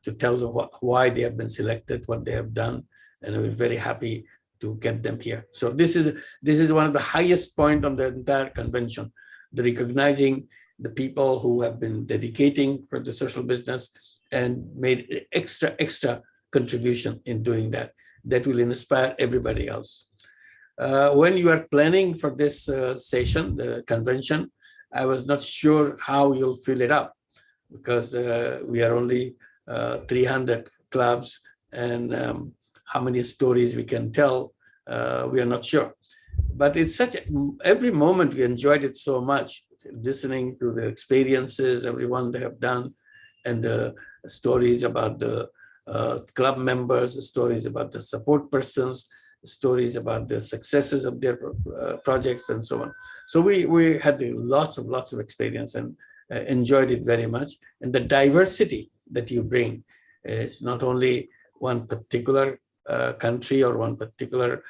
to tell them why they have been selected, what they have done, and we're very happy to get them here. So this is one of the highest point of the entire convention, the recognizing the people who have been dedicating for the social business and made extra contribution in doing that. That will inspire everybody else. When you are planning for this session, the convention, I was not sure how you'll fill it up because we are only 300 clubs and how many stories we can tell, we are not sure. But it's every moment we enjoyed it so much, listening to the experiences, everyone they have done, and the stories about the club members, the stories about the support persons, stories about the successes of their projects and so on. So we had lots of experience and enjoyed it very much. And the diversity that you bring is not only one particular country or one particular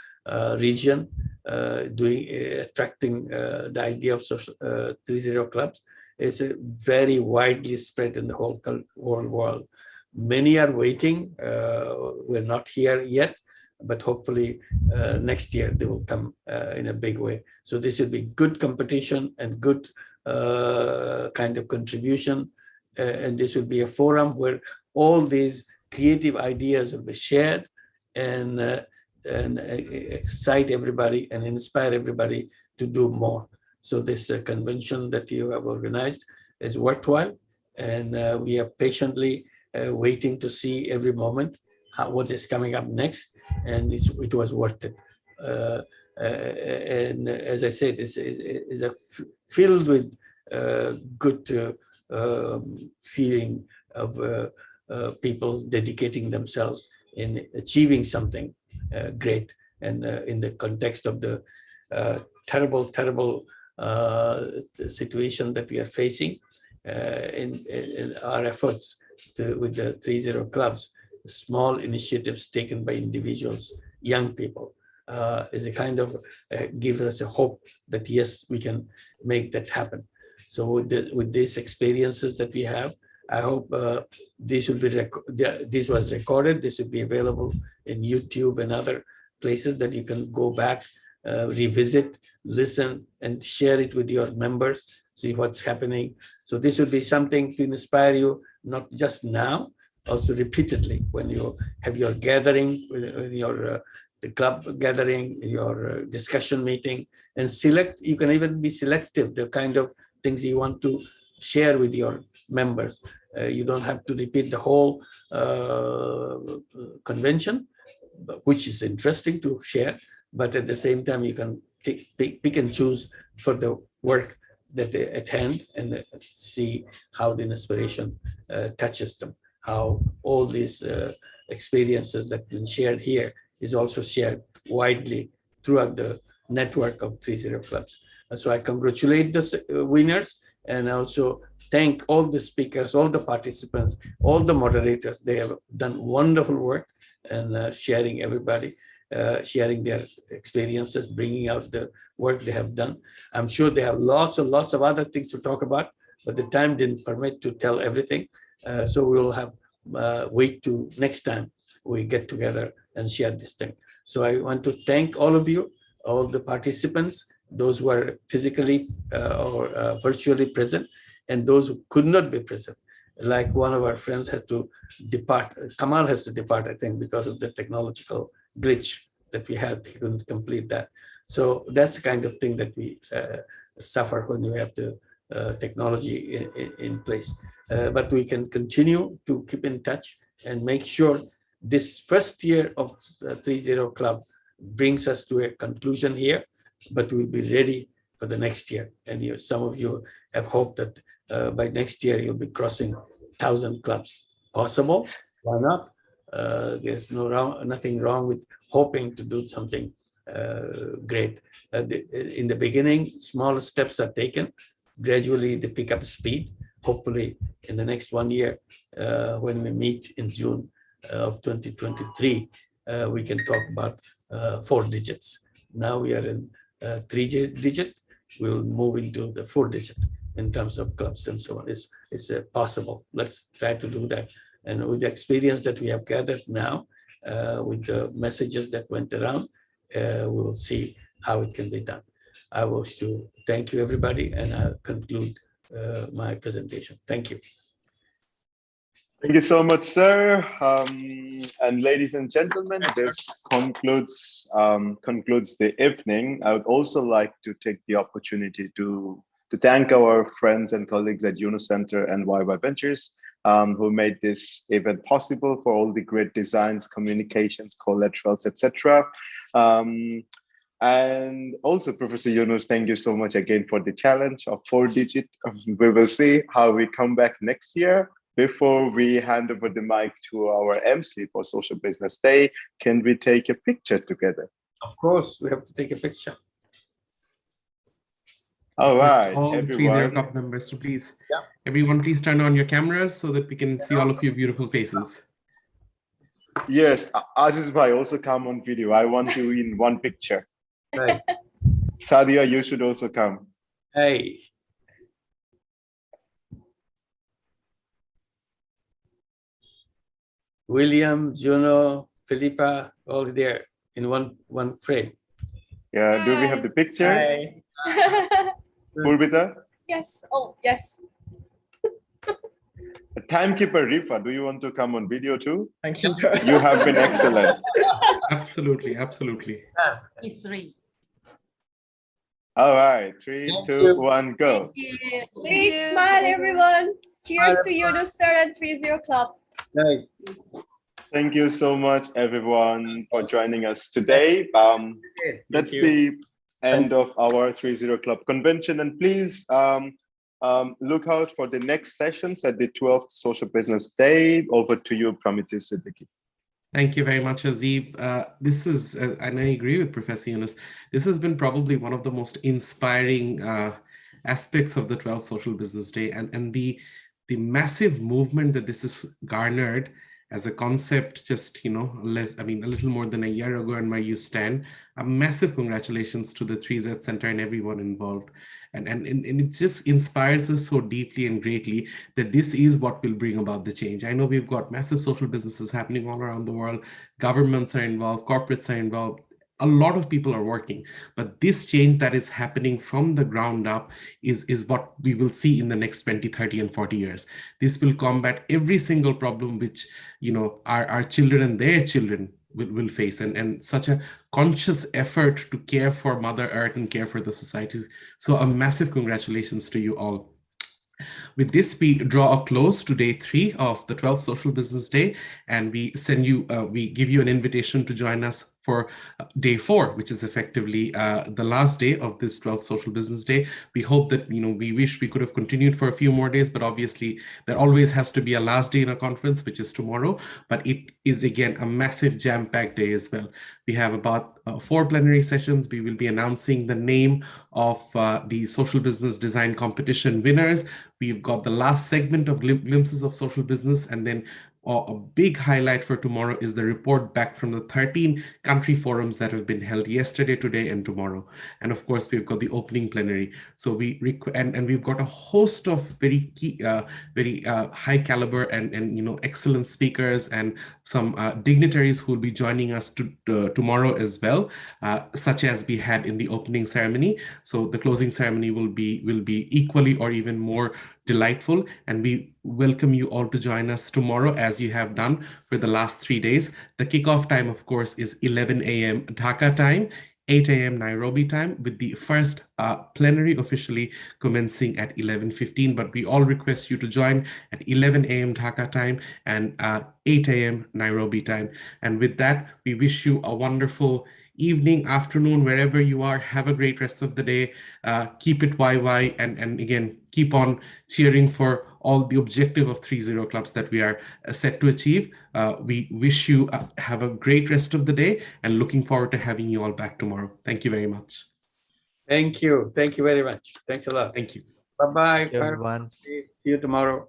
region attracting the idea of social 3-0 clubs is very widely spread in the whole world. Many are waiting. We're not here yet, but hopefully next year they will come in a big way. So this will be good competition and good kind of contribution. And this will be a forum where all these creative ideas will be shared and excite everybody and inspire everybody to do more. So this convention that you have organized is worthwhile, and we are patiently waiting to see every moment what is coming up next, and it was worth it. And as I said, it's filled with good feeling of people dedicating themselves in achieving something great, and in the context of the terrible situation that we are facing in our efforts with the 3-0 clubs, small initiatives taken by individuals, young people, is a kind of give us a hope that yes, we can make that happen. So with these experiences that we have, I hope this will be this was recorded. This will be available in YouTube and other places that you can go back, revisit, listen, and share it with your members. See what's happening. So this will be something to inspire you, not just now, also repeatedly when you have your gathering, when your the club gathering, your discussion meeting, and select. You can even be selective the kind of things you want to share with your members. You don't have to repeat the whole convention, which is interesting to share, but at the same time you can pick and choose for the work that they attend and see how the inspiration touches them, how all these experiences that have been shared here is also shared widely throughout the network of 3-0 clubs. So I congratulate the winners and also thank all the speakers, all the participants, all the moderators. They have done wonderful work and sharing everybody, sharing their experiences, bringing out the work they have done. I'm sure they have lots and lots of other things to talk about, but the time didn't permit to tell everything. So we will have wait to next time we get together and share this thing. So I want to thank all of you, all the participants, those who are physically or virtually present, and those who could not be present. Like one of our friends has to depart, Kamal has to depart, I think, because of the technological glitch that we had. He couldn't complete that. So that's the kind of thing that we suffer when we have the technology in place. But we can continue to keep in touch and make sure this first year of 3-0 Club brings us to a conclusion here, but we'll be ready for the next year. And some of you have hoped that by next year, you'll be crossing 1,000 clubs. Possible? Why not? There's nothing wrong with hoping to do something great. In the beginning, small steps are taken. Gradually, they pick up speed. Hopefully, in the next 1 year, when we meet in June of 2023, we can talk about 4 digits. Now we are in 3 digit. We'll move into the 4 digit in terms of clubs and so on. It's possible. Let's try to do that. And with the experience that we have gathered now, with the messages that went around, we will see how it can be done. I wish to thank you, everybody, and I'll conclude my presentation. Thank you. Thank you so much, sir. And ladies and gentlemen, this concludes the evening. I would also like to take the opportunity to thank our friends and colleagues at Yunus Center and YY Ventures who made this event possible, for all the great designs, communications, collaterals, etc. And also, Professor Yunus, thank you so much again for the challenge of 4 digit. We will see how we come back next year. Before we hand over the mic to our MC for Social Business Day, can we take a picture together? Of course, we have to take a picture. All right, all everyone. 30 Club members, so please, everyone, please turn on your cameras so that we can see all of your beautiful faces. Yes, Aziz Bhai, also come on video. I want you in one picture. Right. Sadia, you should also come. Hey. William, Juno, Philippa, all there in one frame. Yeah, do we have the picture? Hi. Purvita? Yes. Oh, yes. Timekeeper Rifa, do you want to come on video too? Thank you. You have been excellent. Absolutely, absolutely. It's 3. All right, 3, 2, 1, go. Big smile, everyone. Cheers to Yunus Sir and 30 Club. Right. Thank you so much, everyone, for joining us today. That's the end of our 30 Club convention. And please look out for the next sessions at the 12th Social Business Day. Over to you, Prometheus Siddiqui. Thank you very much, Azib. This is, and I agree with Professor Yunus, this has been probably one of the most inspiring aspects of the 12th Social Business Day, and the massive movement that this has garnered as a concept just, a little more than a year ago and where you stand. A massive congratulations to the 3Z Center and everyone involved. And it just inspires us so deeply and greatly that this is what will bring about the change. I know we've got massive social businesses happening all around the world. Governments are involved, corporates are involved. A lot of people are working, but this change that is happening from the ground up is what we will see in the next 20, 30, and 40 years. This will combat every single problem which, our children and their children will face, and such a conscious effort to care for Mother Earth and care for the societies. So a massive congratulations to you all. With this, we draw a close to day 3 of the 12th Social Business Day, and we give you an invitation to join us for day 4, which is effectively the last day of this 12th Social Business Day. We hope that, we wish we could have continued for a few more days, but obviously there always has to be a last day in a conference, which is tomorrow. But it is, again, a massive jam-packed day as well. We have about 4 plenary sessions. We will be announcing the name of the Social Business Design Competition winners. We've got the last segment of Glimpses of Social Business, and then a big highlight for tomorrow is the report back from the 13 country forums that have been held yesterday, today, and tomorrow. And of course, we've got the opening plenary. So we've got a host of very key, very high caliber and excellent speakers and some dignitaries who will be joining us tomorrow as well, such as we had in the opening ceremony. So the closing ceremony will be equally or even more delightful, and we welcome you all to join us tomorrow as you have done for the last 3 days. The kickoff time, of course, is 11 a.m. Dhaka time, 8 a.m. Nairobi time, with the first plenary officially commencing at 11:15, but we all request you to join at 11 a.m. Dhaka time and 8 a.m. Nairobi time. And with that, we wish you a wonderful evening, afternoon, wherever you are. Have a great rest of the day. Keep it YY, and again, keep on cheering for all the objective of 3-0 clubs that we are set to achieve. We wish you have a great rest of the day and looking forward to having you all back tomorrow. Thank you very much. Thank you. Thank you very much. Thanks a lot. Thank you. Bye-bye. Thank you, everyone. See you tomorrow.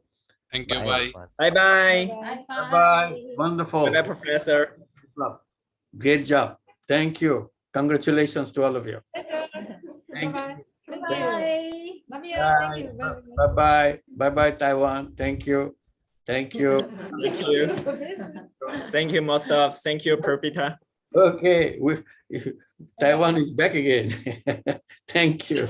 Thank you. Bye, Bye. everyone. Bye-bye. Bye-bye. Wonderful. Bye-bye, Professor. Great job. Thank you. Congratulations to all of you. Thank you. Bye. Love you. Bye. Thank you. Bye. Bye-bye. Bye-bye, Taiwan. Thank you. Thank you. Thank you. Thank you, Mostaf. Thank you, Purpita. Okay. Taiwan is back again. Thank you.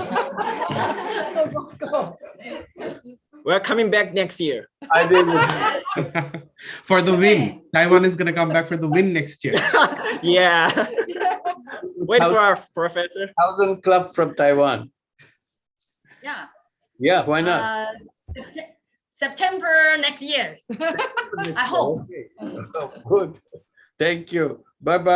We're coming back next year. I did. For the win. Taiwan is going to come back for the win next year. Yeah. Wait for us, Professor. 1,000 Club from Taiwan. Yeah. Yeah, why not? September next year. I hope. Okay. Good. Thank you. Bye-bye.